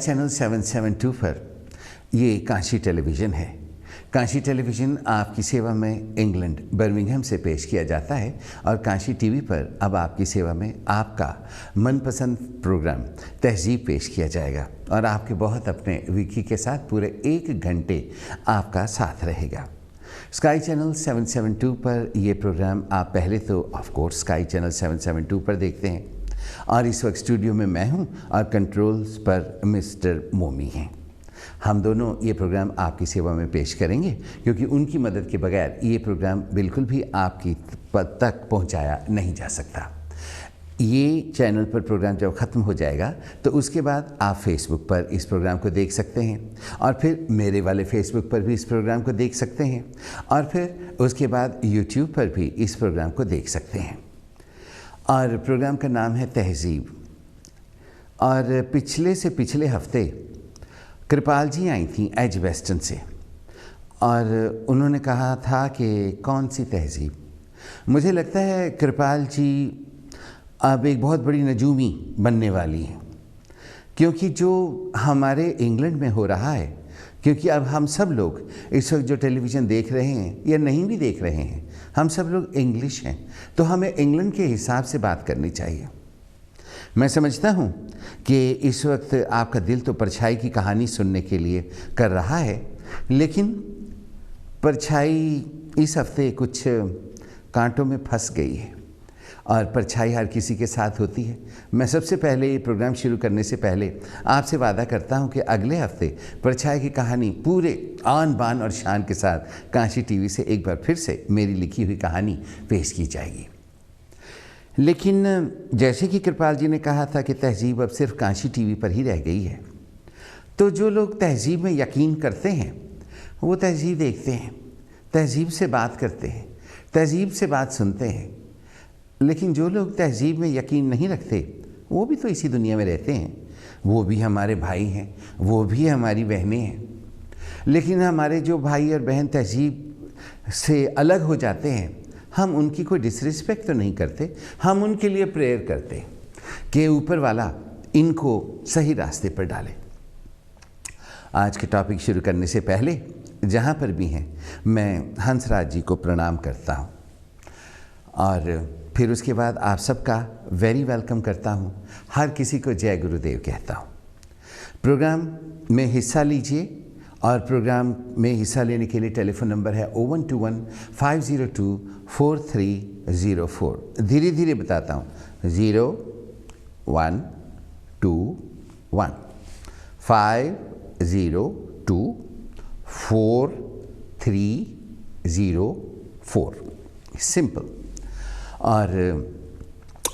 Channel 772 पर ये Kashi television है। काशी टेलीविज़न आपकी सेवा में इंग्लैंड बर्मिंघम से पेश किया जाता है और काशी टीवी पर अब आपकी सेवा में आपका मनपसंद प्रोग्राम तहज़ीब पेश किया जाएगा और आपके बहुत अपने विकी के साथ पूरे 1 घंटे आपका साथ रहेगा। स्काई चैनल 772 पर यह प्रोग्राम आप पहले तो ऑफ कोर्स स्काई चैनल 772 पर देखते हैं और इस वक्त स्टूडियो में मैं हूं और कंट्रोल्स पर मिस्टर मोमी हैं। हम दोनों ये प्रोग्राम आपकी सेवा में पेश करेंगे क्योंकि उनकी मदद के बगैर ये प्रोग्राम बिल्कुल भी आपकी तक पहुंचाया नहीं जा सकता। ये चैनल पर प्रोग्राम जब ख़त्म हो जाएगा तो उसके बाद आप फेसबुक पर इस प्रोग्राम को देख सकते हैं और फिर मेरे वाले फेसबुक पर भी इस प्रोग्राम को देख सकते हैं और फिर उसके बाद यूट्यूब पर भी इस प्रोग्राम को देख सकते हैं। और प्रोग्राम का नाम है तहज़ीब। और पिछले से पिछले हफ्ते कृपाल जी आई थी एज वेस्टर्न से और उन्होंने कहा था कि कौन सी तहज़ीब। मुझे लगता है कृपाल जी अब एक बहुत बड़ी नजूमी बनने वाली हैं क्योंकि जो हमारे इंग्लैंड में हो रहा है, क्योंकि अब हम सब लोग इस वक्त जो टेलीविज़न देख रहे हैं या नहीं भी देख रहे हैं, हम सब लोग इंग्लिश हैं, तो हमें इंग्लैंड के हिसाब से बात करनी चाहिए। मैं समझता हूँ कि इस वक्त आपका दिल तो परछाई की कहानी सुनने के लिए कर रहा है, लेकिन परछाई इस हफ्ते कुछ कांटों में फंस गई है और परछाई हर किसी के साथ होती है। मैं सबसे पहले ये प्रोग्राम शुरू करने से पहले आपसे वादा करता हूँ कि अगले हफ्ते परछाई की कहानी पूरे आन बान और शान के साथ काशी टीवी से एक बार फिर से मेरी लिखी हुई कहानी पेश की जाएगी। लेकिन जैसे कि कृपाल जी ने कहा था कि तहज़ीब अब सिर्फ काशी टीवी पर ही रह गई है, तो जो लोग तहज़ीब में यकीन करते हैं वो तहज़ीब देखते हैं, तहज़ीब से बात करते हैं, तहज़ीब से बात सुनते हैं। लेकिन जो लोग तहज़ीब में यकीन नहीं रखते वो भी तो इसी दुनिया में रहते हैं, वो भी हमारे भाई हैं, वो भी हमारी बहनें हैं। लेकिन हमारे जो भाई और बहन तहज़ीब से अलग हो जाते हैं, हम उनकी कोई डिसरिस्पेक्ट तो नहीं करते, हम उनके लिए प्रेयर करते कि ऊपर वाला इनको सही रास्ते पर डाले। आज के टॉपिक शुरू करने से पहले जहाँ पर भी हैं मैं हंसराज जी को प्रणाम करता हूँ और फिर उसके बाद आप सबका वेरी वेलकम करता हूँ। हर किसी को जय गुरुदेव कहता हूँ। प्रोग्राम में हिस्सा लीजिए और प्रोग्राम में हिस्सा लेने के लिए टेलीफोन नंबर है 0121-502-4304। धीरे धीरे बताता हूँ, 0121-502-4304। सिंपल। और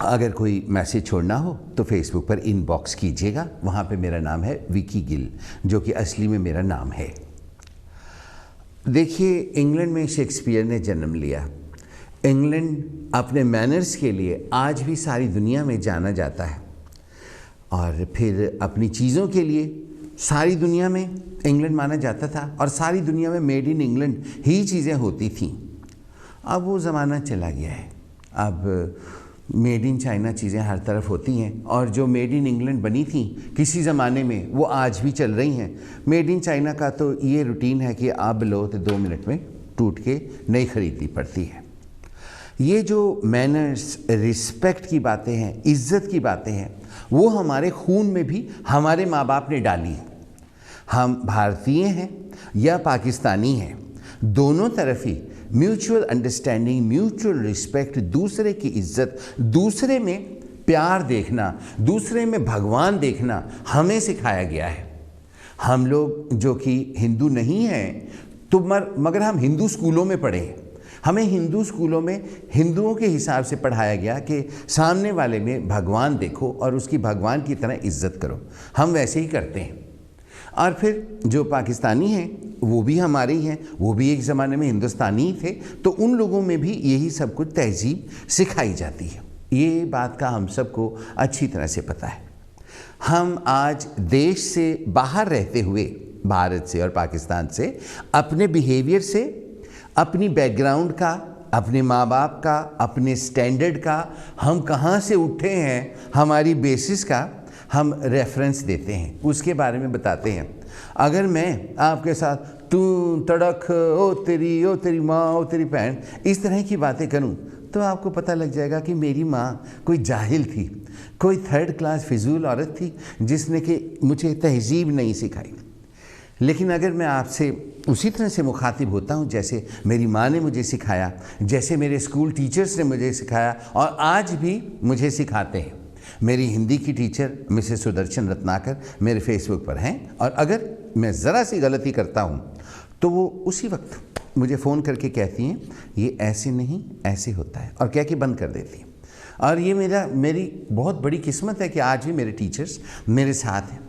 अगर कोई मैसेज छोड़ना हो तो फेसबुक पर इनबॉक्स कीजिएगा, वहाँ पे मेरा नाम है विकी गिल, जो कि असली में मेरा नाम है। देखिए, इंग्लैंड में शेक्सपियर ने जन्म लिया। इंग्लैंड अपने मैनर्स के लिए आज भी सारी दुनिया में जाना जाता है और फिर अपनी चीज़ों के लिए सारी दुनिया में इंग्लैंड माना जाता था और सारी दुनिया में मेड इन इंग्लैंड ही चीज़ें होती थीं। अब वो ज़माना चला गया है। अब मेड इन चाइना चीज़ें हर तरफ होती हैं और जो मेड इन इंग्लैंड बनी थी किसी ज़माने में वो आज भी चल रही हैं। मेड इन चाइना का तो ये रूटीन है कि आप लो तो 2 मिनट में टूट के नई खरीदनी पड़ती है। ये जो मैनर्स, रिस्पेक्ट की बातें हैं, इज़्ज़त की बातें हैं, वो हमारे खून में भी हमारे माँ बाप ने डाली है। हम भारतीय हैं या पाकिस्तानी हैं, दोनों तरफ ही म्यूचुअल अंडरस्टैंडिंग, म्यूचुअल रिस्पेक्ट, दूसरे की इज्जत, दूसरे में प्यार देखना, दूसरे में भगवान देखना हमें सिखाया गया है। हम लोग जो कि हिंदू नहीं हैं तो मगर हम हिंदू स्कूलों में पढ़े हैं। हमें हिंदू स्कूलों में हिंदुओं के हिसाब से पढ़ाया गया कि सामने वाले में भगवान देखो और उसकी भगवान की तरह इज्जत करो। हम वैसे ही करते हैं। और फिर जो पाकिस्तानी हैं वो भी हमारे ही हैं, वो भी एक ज़माने में हिंदुस्तानी ही थे, तो उन लोगों में भी यही सब कुछ तहजीब सिखाई जाती है। ये बात का हम सबको अच्छी तरह से पता है। हम आज देश से बाहर रहते हुए, भारत से और पाकिस्तान से, अपने बिहेवियर से, अपनी बैकग्राउंड का, अपने माँ बाप का, अपने स्टैंडर्ड का, हम कहाँ से उठे हैं, हमारी बेसिस का, हम रेफरेंस देते हैं, उसके बारे में बताते हैं। अगर मैं आपके साथ तू तड़क, ओ तेरी माँ, ओ तेरी बहन, इस तरह की बातें करूं तो आपको पता लग जाएगा कि मेरी माँ कोई जाहिल थी, कोई थर्ड क्लास फिजूल औरत थी जिसने कि मुझे तहजीब नहीं सिखाई। लेकिन अगर मैं आपसे उसी तरह से मुखातिब होता हूँ जैसे मेरी माँ ने मुझे सिखाया, जैसे मेरे स्कूल टीचर्स ने मुझे सिखाया और आज भी मुझे सिखाते हैं। मेरी हिंदी की टीचर मिसेस सुदर्शन रत्नाकर मेरे फेसबुक पर हैं और अगर मैं ज़रा सी गलती करता हूँ तो वो उसी वक्त मुझे फ़ोन करके कहती हैं ये ऐसे नहीं ऐसे होता है, और कह के बंद कर देती हैं। और ये मेरी बहुत बड़ी किस्मत है कि आज भी मेरे टीचर्स मेरे साथ हैं।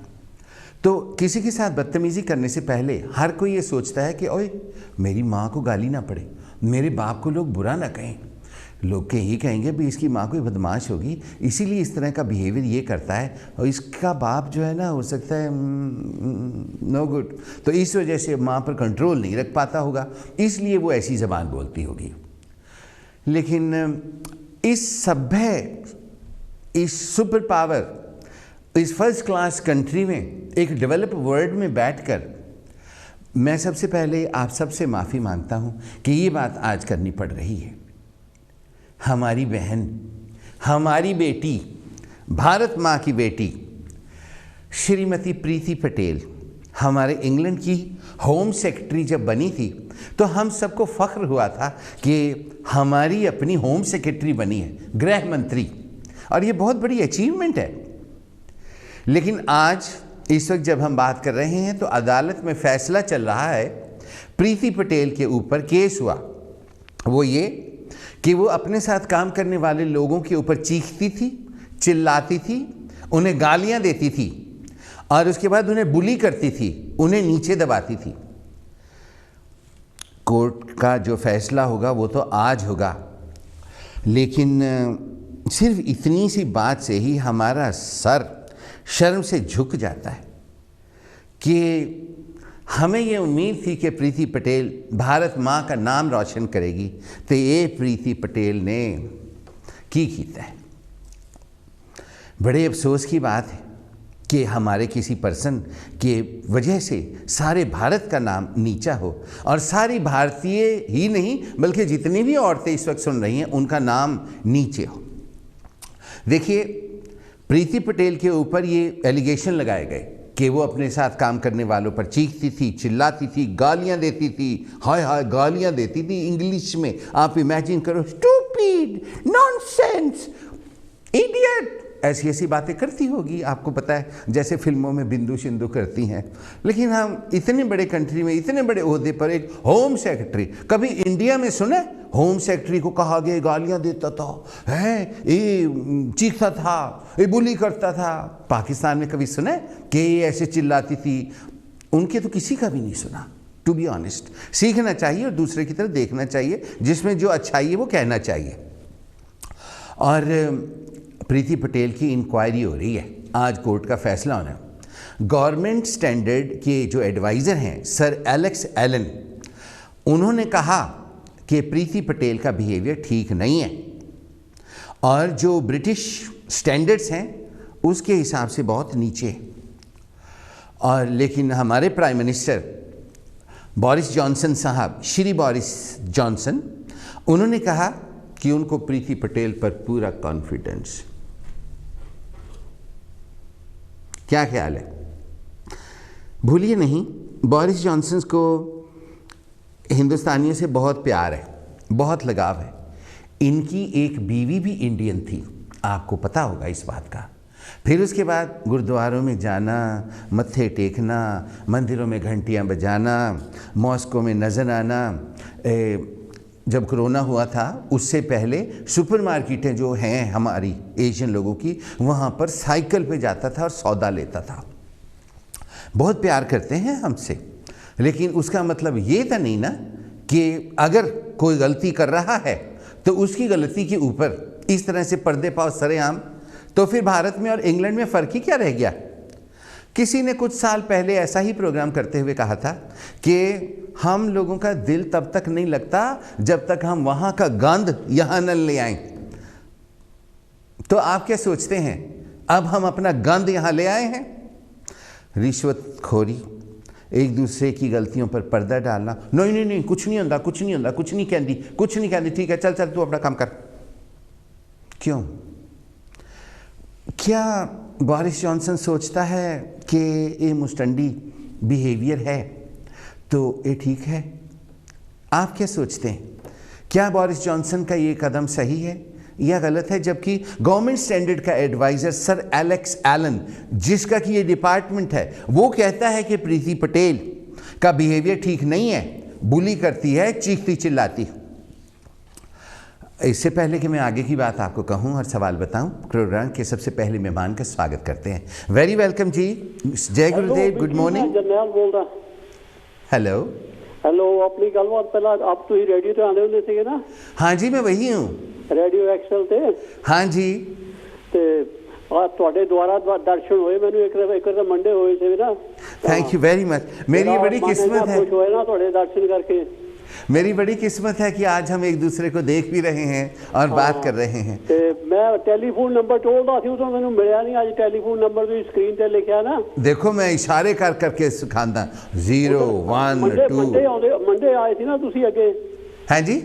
तो किसी के साथ बदतमीज़ी करने से पहले हर कोई ये सोचता है कि ओए मेरी माँ को गाली ना पड़े, मेरे बाप को लोग बुरा ना कहें, लोग यही कहेंगे भी इसकी माँ कोई बदमाश होगी इसीलिए इस तरह का बिहेवियर ये करता है, और इसका बाप जो है ना हो सकता है नो गुड, तो इस वजह से माँ पर कंट्रोल नहीं रख पाता होगा, इसलिए वो ऐसी ज़बान बोलती होगी। लेकिन इस सभ्य, इस सुपर पावर, इस फर्स्ट क्लास कंट्री में, एक डेवलप वर्ल्ड में बैठकर मैं सबसे पहले आप सबसे माफ़ी मांगता हूँ कि ये बात आज करनी पड़ रही है। हमारी बहन, हमारी बेटी, भारत माँ की बेटी श्रीमती प्रीति पटेल हमारे इंग्लैंड की होम सेक्रेटरी जब बनी थी तो हम सबको फ़ख्र हुआ था कि हमारी अपनी होम सेक्रेटरी बनी है, गृह मंत्री, और ये बहुत बड़ी अचीवमेंट है। लेकिन आज इस वक्त जब हम बात कर रहे हैं तो अदालत में फ़ैसला चल रहा है, प्रीति पटेल के ऊपर केस हुआ, वो ये कि वो अपने साथ काम करने वाले लोगों के ऊपर चीखती थी, चिल्लाती थी, उन्हें गालियां देती थी और उसके बाद उन्हें बुली करती थी, उन्हें नीचे दबाती थी। कोर्ट का जो फैसला होगा वो तो आज होगा, लेकिन सिर्फ इतनी सी बात से ही हमारा सर शर्म से झुक जाता है कि हमें ये उम्मीद थी कि प्रीति पटेल भारत माँ का नाम रोशन करेगी, तो ये प्रीति पटेल ने की कीता है। बड़े अफसोस की बात है कि हमारे किसी पर्सन के वजह से सारे भारत का नाम नीचा हो, और सारी भारतीय ही नहीं बल्कि जितनी भी औरतें इस वक्त सुन रही हैं उनका नाम नीचे हो। देखिए, प्रीति पटेल के ऊपर ये एलिगेशन लगाए गए कि वो अपने साथ काम करने वालों पर चीखती थी, चिल्लाती थी, गालियां देती थी, हाय हाय गालियां देती थी इंग्लिश में। आप इमेजिन करो, स्टूपिड, नॉनसेंस, इडियट, ऐसी ऐसी बातें करती होगी, आपको पता है, जैसे फिल्मों में बिंदु शिंदु करती हैं। लेकिन हम इतने बड़े कंट्री में, इतने बड़े ओहदे पर एक होम सेक्रेटरी, कभी इंडिया में सुने होम सेक्रेटरी को कहा गया गालियां देता था, है ये चीखता था, ये बुली करता था? पाकिस्तान में कभी सुने कि ये ऐसे चिल्लाती थी? उनके तो किसी का भी नहीं सुना। टू बी ऑनेस्ट, सीखना चाहिए और दूसरे की तरफ देखना चाहिए, जिसमें जो अच्छाई है वो कहना चाहिए। और प्रीति पटेल की इंक्वायरी हो रही है, आज कोर्ट का फैसला होना है। गवर्नमेंट स्टैंडर्ड के जो एडवाइज़र हैं सर एलेक्स एलन, उन्होंने कहा कि प्रीति पटेल का बिहेवियर ठीक नहीं है और जो ब्रिटिश स्टैंडर्ड्स हैं उसके हिसाब से बहुत नीचे है। और लेकिन हमारे प्राइम मिनिस्टर बोरिस जॉनसन साहब, श्री बोरिस जॉनसन, उन्होंने कहा कि उनको प्रीति पटेल पर पूरा कॉन्फिडेंस। क्या ख्याल है? भूलिए नहीं, बोरिस जॉनसन को हिंदुस्तानियों से बहुत प्यार है, बहुत लगाव है। इनकी एक बीवी भी इंडियन थी, आपको पता होगा इस बात का। फिर उसके बाद गुरुद्वारों में जाना, मत्थे टेकना, मंदिरों में घंटियां बजाना, मॉस्को में नज़र आना। जब कोरोना हुआ था उससे पहले सुपरमार्केटें जो हैं हमारी एशियन लोगों की, वहाँ पर साइकिल पे जाता था और सौदा लेता था। बहुत प्यार करते हैं हमसे, लेकिन उसका मतलब ये तो नहीं ना कि अगर कोई गलती कर रहा है तो उसकी गलती के ऊपर इस तरह से पर्दे पाव सरेआम, तो फिर भारत में और इंग्लैंड में फ़र्क ही क्या रह गया? किसी ने कुछ साल पहले ऐसा ही प्रोग्राम करते हुए कहा था कि हम लोगों का दिल तब तक नहीं लगता जब तक हम वहाँ का गंद यहाँ न ले आएं। तो आप क्या सोचते हैं, अब हम अपना गंद यहाँ ले आए हैं। रिश्वतखोरी, एक दूसरे की गलतियों पर पर्दा डालना, नहीं नहीं नहीं कुछ नहीं होता, कुछ नहीं होता, कुछ नहीं कहती, ठीक है चल चल तू अपना काम कर। क्यों? क्या बोरिस जॉनसन सोचता है कि ये मुस्टंडी बिहेवियर है तो ये ठीक है? आप क्या सोचते हैं? क्या बोरिस जॉनसन का ये कदम सही है या गलत है? जबकि गवर्नमेंट स्टैंडर्ड का एडवाइज़र सर एलेक्स एलन, जिसका कि ये डिपार्टमेंट है, वो कहता है कि प्रीति पटेल का बिहेवियर ठीक नहीं है, बुली करती है, चीखती चिल्लाती। इससे पहले कि मैं आगे की बात आपको कहूं और सवाल बताऊं, प्रोग्राम के सबसे पहले मेहमान का स्वागत करते हैं। वेरी वेलकम जी, जय गुरुदेव, गुड मॉर्निंग। जरनैल बोल रहा। हेलो हेलो, अपनी गलबात पहला आप तो ही रेडियो ਤੇ ਆਉਂਦੇ ਹੁੰਦੇ ਸੀਗੇ ਨਾ? हाँ जी, मैं वही हूँ, रेडियो एक्सल ਤੇ। हाँ जी। ਤੇ ਆ ਤੁਹਾਡੇ ਦੁਆਰਾ ਦਰਸ਼ਨ ਹੋਏ ਮੈਨੂੰ ਇੱਕ ਤਾਂ ਮੰਡੇ ਹੋਏ ਸੀ ਨਾ। Thank you very much. मेरी बड़ी किस्मत है, खुश होए ना ਤੁਹਾਡੇ दर्शन करके। मेरी बड़ी किस्मत है कि आज हम एक दूसरे को देख भी रहे हैं और बात कर रहे हैं। ਤੇ ਮੈਂ ਟੈਲੀਫੋਨ ਨੰਬਰ ਟੋਲਦਾ ਸੀ, ਉਦੋਂ ਮੈਨੂੰ ਮਿਲਿਆ ਨਹੀਂ। ਅੱਜ ਟੈਲੀਫੋਨ ਨੰਬਰ ਤੁਸੀਂ ਸਕਰੀਨ ਤੇ ਲਿਖਿਆ ਨਾ। देखो मैं इशारे कर करके सिखाता, 0 1 2। ਮੰਡੇ ਆਏ ਸੀ ਨਾ ਤੁਸੀਂ ਅੱਗੇ? हाँ जी,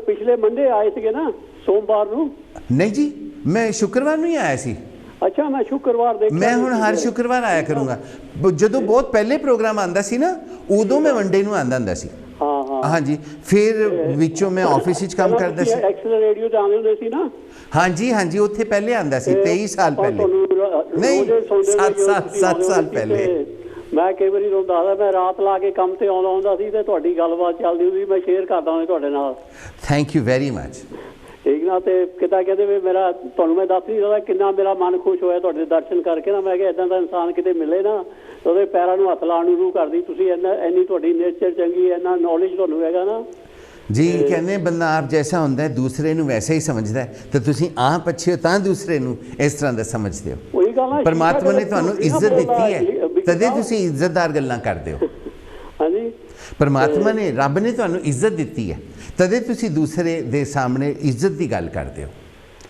ਪਿਛਲੇ ਮੰਡੇ ਆਏ ਸੀਗੇ ਨਾ, ਸੋਮਵਾਰ ਨੂੰ? नहीं जी, मैं शुक्रवार नहीं आया सी। ਅੱਛਾ, ਮੈਂ ਸ਼ੁੱਕਰਵਾਰ ਦੇਖਿਆ। मैं हुण हर शुक्रवार आया करूँगा। ਜਦੋਂ ਬਹੁਤ ਪਹਿਲੇ ਪ੍ਰੋਗਰਾਮ ਆਂਦਾ ਸੀ ਨਾ, ਉਦੋਂ ਮੈਂ ਵਨਡੇ ਨੂੰ ਆਂਦਾ ਹੁੰਦਾ ਸੀ। हाँ जी, फिर ਵਿੱਚੋਂ मैं ਆਫਿਸ ਵਿੱਚ ਕੰਮ ਕਰਦਾ ਸੀ। ਐਕਸਲ ਰੇਡੀਓ ਤੇ ਆਉਂਦੇ ਹੁੰਦੇ ਸੀ ਨਾ? हाँ जी, हाँ जी, ਉੱਥੇ ਪਹਿਲੇ ਆਂਦਾ ਸੀ, 23 ਸਾਲ ਪਹਿਲੇ। ਨਹੀਂ, 7 ਸਾਲ ਪਹਿਲੇ। ਮੈਂ ਕਈ ਵਾਰੀ ਤੁਹਾਨੂੰ ਦੱਸਦਾ, ਮੈਂ ਰਾਤ ਲਾ ਕੇ ਕੰਮ ਤੇ ਆਉਂਦਾ ਹੁੰਦਾ ਸੀ ਤੇ ਤੁਹਾਡੀ ਗੱਲਬਾਤ ਚੱਲਦੀ ਹੁੰਦੀ, ਮੈਂ ਸ਼ੇਅਰ ਕਰਦਾ ਹੁੰਦਾ ਤੁਹਾਡੇ ਨਾਲ। Thank you very much. ਠੀਕ ਨਾ? ਤੇ ਕਿੱਦਾਂ ਕਹਿੰਦੇ ਵੀ ਮੇਰਾ ਤੁਹਾਨੂੰ ਮੈਂ ਦੱਸ ਨਹੀਂ ਸਕਦਾ ਕਿੰਨਾ ਮੇਰਾ ਮਨ ਖੁਸ਼ ਹੋਇਆ ਤੁਹਾਡੇ ਦਰਸ਼ਨ ਕਰਕੇ ਨਾ। ਮੈਂ ਕਿਹਾ ਇਦਾਂ ਦਾ ਇਨਸਾਨ ਕਿਤੇ ਮਿਲੇ ਨਾ, ਉਹਦੇ ਪੈਰਾਂ ਨੂੰ ਹੱਥ ਲਾਉਣ ਨੂੰ ਰੂਹ ਕਰਦੀ। ਤੁਸੀਂ ਇੰਨੀ ਤੁਹਾਡੀ ਨੇਚਰ ਚੰਗੀ, ਇੰਨਾ ਨੌਲੇਜ ਤੁਹਾਨੂੰ ਹੈਗਾ ਨਾ ਜੀ। ਕਹਿੰਦੇ ਬੰਦਾ ਆਪ ਜੈਸਾ ਹੁੰਦਾ ਹੈ ਦੂਸਰੇ ਨੂੰ ਵੈਸੇ ਹੀ ਸਮਝਦਾ ਹੈ, ਤੇ ਤੁਸੀਂ ਆਪ ਅੱਛੇ ਹੋ ਤਾਂ ਦੂਸਰੇ ਨੂੰ ਇਸ ਤਰ੍ਹਾਂ ਦਾ ਸਮਝਦੇ ਹੋ। ਉਹੀ ਗੱਲ ਹੈ, ਪਰਮਾਤਮਾ ਨੇ ਤੁਹਾਨੂੰ ਇੱਜ਼ਤ ਦਿੱਤੀ ਹੈ, ਤਦੇ ਤੁਸੀਂ ਇੱਜ਼ਤਦਾਰ ਗੱਲਾਂ ਕਰਦੇ ਹੋ। ਹਾਂਜੀ, ਪਰਮਾਤਮਾ ਨੇ, ਰੱਬ ਨੇ ਤੁਹਾਨੂੰ ਇੱਜ਼ਤ ਦਿੱਤੀ ਹੈ, ਤਦੇ ਤੁਸੀਂ ਦੂਸਰੇ ਦੇ ਸਾਹਮਣੇ ਇੱਜ਼ਤ ਦੀ ਗੱਲ ਕਰਦੇ ਹੋ।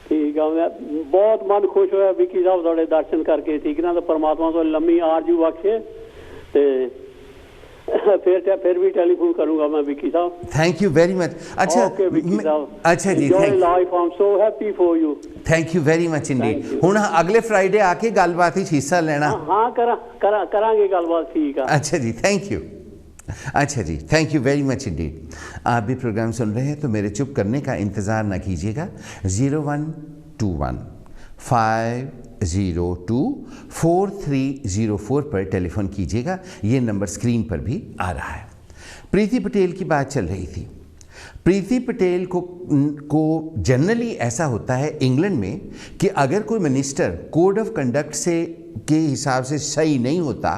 ਠੀਕ ਆ, ਮੈਂ ਬਹੁਤ ਮਨ ਖੁਸ਼ ਹੋਇਆ ਵਿੱਕੀ ਸਾਹਿਬ ਤੁਹਾਡੇ ਦਰਸ਼ਨ ਕਰਕੇ। ਠੀਕ ਨਾ? ਤਾਂ ਪਰਮਾਤਮਾ ਤੋਂ ਲੰਮੀ ਆਰਜੂ ਬਖਸ਼ੇ ਤੇ फिर भी टेलीफोन करूंगा मैं विक्की साहब। Thank you very much. अच्छा विक्की साहब, अच्छा जी, thank you. Life I am so happy for you. Thank you very much indeed. हुण अगले फ्राइडे आके गलबात विच हिस्सा लेना। हाँ करांगे गलबात। ठीक है, अच्छा जी, थैंक यू। अच्छा जी, thank you very much indeed. आप भी प्रोग्राम सुन रहे हैं तो मेरे चुप करने का इंतज़ार ना कीजिएगा। 0121 502 4304 पर टेलीफोन कीजिएगा। ये नंबर स्क्रीन पर भी आ रहा है। प्रीति पटेल की बात चल रही थी। प्रीति पटेल को जनरली ऐसा होता है इंग्लैंड में कि अगर कोई मिनिस्टर कोड ऑफ कंडक्ट से के हिसाब से सही नहीं होता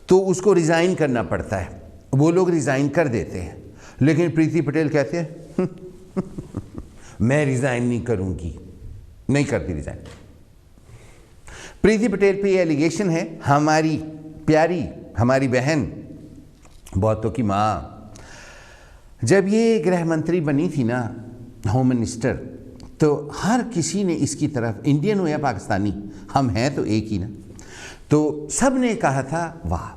तो उसको रिज़ाइन करना पड़ता है। वो लोग रिज़ाइन कर देते हैं, लेकिन प्रीति पटेल कहते हैं मैं रिज़ाइन नहीं करूँगी, नहीं करती रिज़ाइन। प्रीति पटेल पे ये एलिगेशन है। हमारी प्यारी, हमारी बहन, बहुतों की माँ, जब ये गृह मंत्री बनी थी ना, होम मिनिस्टर, तो हर किसी ने इसकी तरफ, इंडियन हो या पाकिस्तानी, हम हैं तो एक ही ना, तो सब ने कहा था वाह,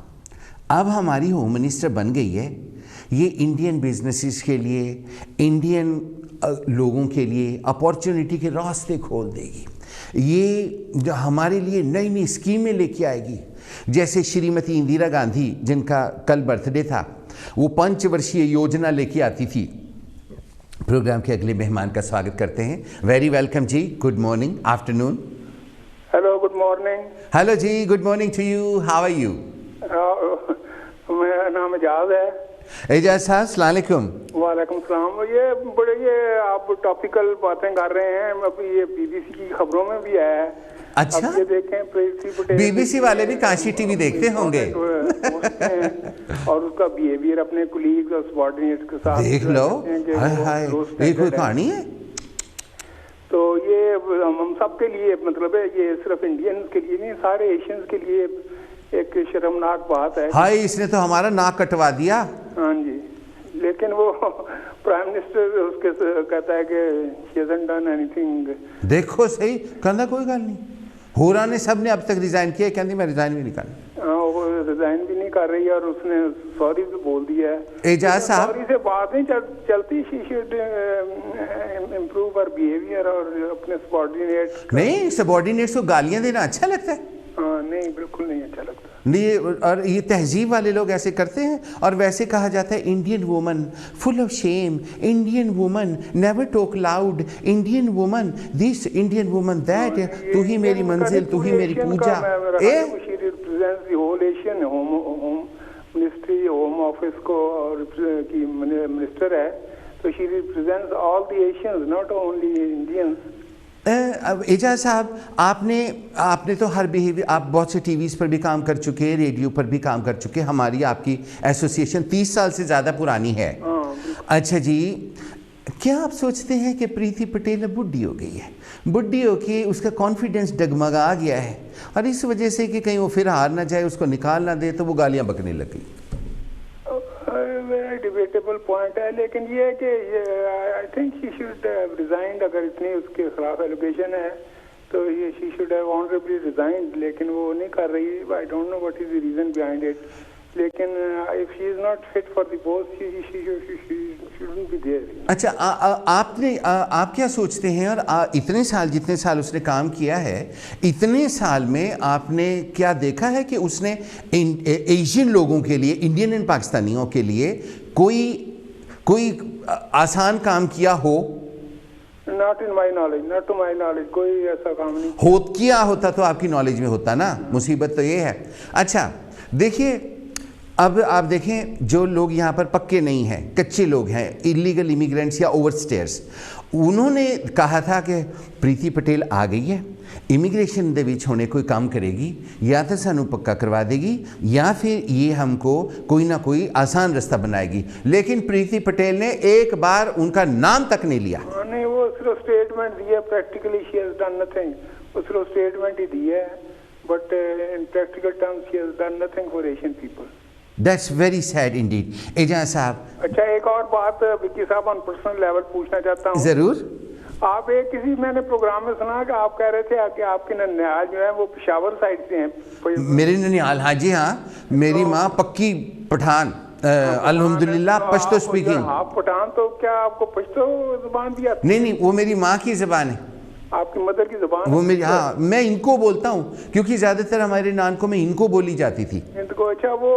अब हमारी होम मिनिस्टर बन गई है, ये इंडियन बिजनेसेस के लिए, इंडियन लोगों के लिए अपॉर्चुनिटी के रास्ते खोल देगी, ये जो हमारे लिए नई नई स्कीमें लेके आएगी। जैसे श्रीमती इंदिरा गांधी, जिनका कल बर्थडे था, वो 5 वर्षीय योजना लेके आती थी। प्रोग्राम के अगले मेहमान का स्वागत करते हैं। वेरी वेलकम जी, good morning, afternoon. Hello, good morning. Hello जी, good morning to you, how are you? मेरा नाम एजाज है। एजाज साहब, अस्सलाम वालेकुम। वालेकुम सलाम। ये आप टॉपिकल बातें कर रहे हैं, अभी ये बीबीसी की खबरों में भी आया है। अच्छा, अब ये देखें, प्रीति पटेल, बीबीसी वाले भी काशी टीवी देखते होंगे और उसका बिहेवियर अपने कुलीग और सबॉर्डिनेट के साथ देख लो। हाय हाय, ये कोई कहानी है? तो ये हम सब के लिए, मतलब है, ये सिर्फ इंडियंस के लिए नहीं, सारे एशियंस के लिए एक शर्मनाक बात है। हाय, इसने तो हमारा नाक कटवा दिया। हाँ जी, लेकिन वो प्राइम मिनिस्टर उसके कहता है कि she hasn't done anything। देखो सही, कहना कोई गल नहीं, होरा ने सब ने अब तक रिजाइन किया, कहती मैं रिजाइन भी नहीं करना। वो रिजाइन भी नहीं कर रही है और उसने सॉरी भी बोल दिया है। एजाज साहब, सॉरी से बात नहीं चलती। She should improve her behaviour और अपने सबॉर्डिनेट। नहीं, सबॉर्डिनेट्स को गालियां देना अच्छा लगता है? नहीं, बिल्कुल नहीं अच्छा लगता। नहीं, और ये तहजीब वाले लोग ऐसे करते हैं। और वैसे कहा जाता है Indian woman full of shame, Indian woman never talk loud, Indian woman this, Indian woman that, तू ही मेरी मंजिल, तू ही मेरी पूजा। मिनिस्ट्री होम ऑफिस को और की मिनिस्टर है, तो she represents all the Asians, not only Indians. Ejaz साहब, आपने तो हर बिहेवियर, आप बहुत से टीवीज़ पर भी काम कर चुके हैं, रेडियो पर भी काम कर चुके हैं। हमारी आपकी एसोसिएशन 30 साल से ज़्यादा पुरानी है। अच्छा जी, क्या आप सोचते हैं कि प्रीति पटेल अब बुढ़ी हो गई है? बुढ़ी हो के उसका कॉन्फिडेंस डगमगा गया है और इस वजह से कि कहीं वो फिर हार ना जाए, उसको निकाल ना दे, तो वो गालियाँ बकने लगी। वेरी डिबेटेबल पॉइंट है, लेकिन ये है कि I think she should have resigned. अगर इतनी उसके खिलाफ एलिगेशन है तो ये she should have honourably resigned, लेकिन वो नहीं कर रही। I don't know what is the reason behind it, लेकिन if she is not fit for the post, she shouldn't be there. अच्छा, आप क्या सोचते हैं? और इतने साल, जितने साल उसने काम किया है, इतने साल में आपने क्या देखा है कि उसने एशियन लोगों के लिए, इंडियन एंड पाकिस्तानियों के लिए कोई आसान काम किया हो? Not in my knowledge, not to my knowledge, कोई ऐसा काम नहीं किया होता तो आपकी नॉलेज में होता ना। मुसीबत तो ये है। अच्छा देखिए, अब आप देखें, जो लोग यहाँ पर पक्के नहीं हैं, कच्चे लोग हैं, इलीगल इमिग्रेंट्स या ओवरस्टेयर्स, उन्होंने कहा था कि प्रीति पटेल आ गई है, इमिग्रेशन ਦੇ ਵਿੱਚ होने कोई काम करेगी, या तो सानू पक्का करवा देगी या फिर ये हमको कोई ना कोई आसान रास्ता बनाएगी। लेकिन प्रीति पटेल ने एक बार उनका नाम तक नहीं लिया। नहीं, वो सिर्फ स्टेटमेंट दिया, practically she has done nothing. वो सिर्फ स्टेटमेंट ही दिया है, but in practical terms she has done nothing for Asian people. That's very sad indeed. Ejaz साहब, अच्छा, एक और बात विक्की साहब ऑन पर्सनल लेवल पूछना चाहता हूँ। जरूर। आप किसी मैंने प्रोग्राम में सुना कि आप कह रहे थे कि आपके ननिहाल जो है वो पेशावर साइड से हैं। मेरे ननिहाल, हाँ जी हाँ, मेरी माँ पक्की पठान, अल्हम्दुलिल्लाह, पश्तो स्पीकिंग। आप पठान, तो क्या आपको पश्तो जुबान भी आती? नहीं, वो मेरी माँ की ज़बान है, आपकी मदर की जुबान? वो मेरी, हाँ, मैं इनको बोलता हूँ क्योंकि ज़्यादातर हमारे नानकों में इनको बोली जाती थी। इनको? अच्छा, वो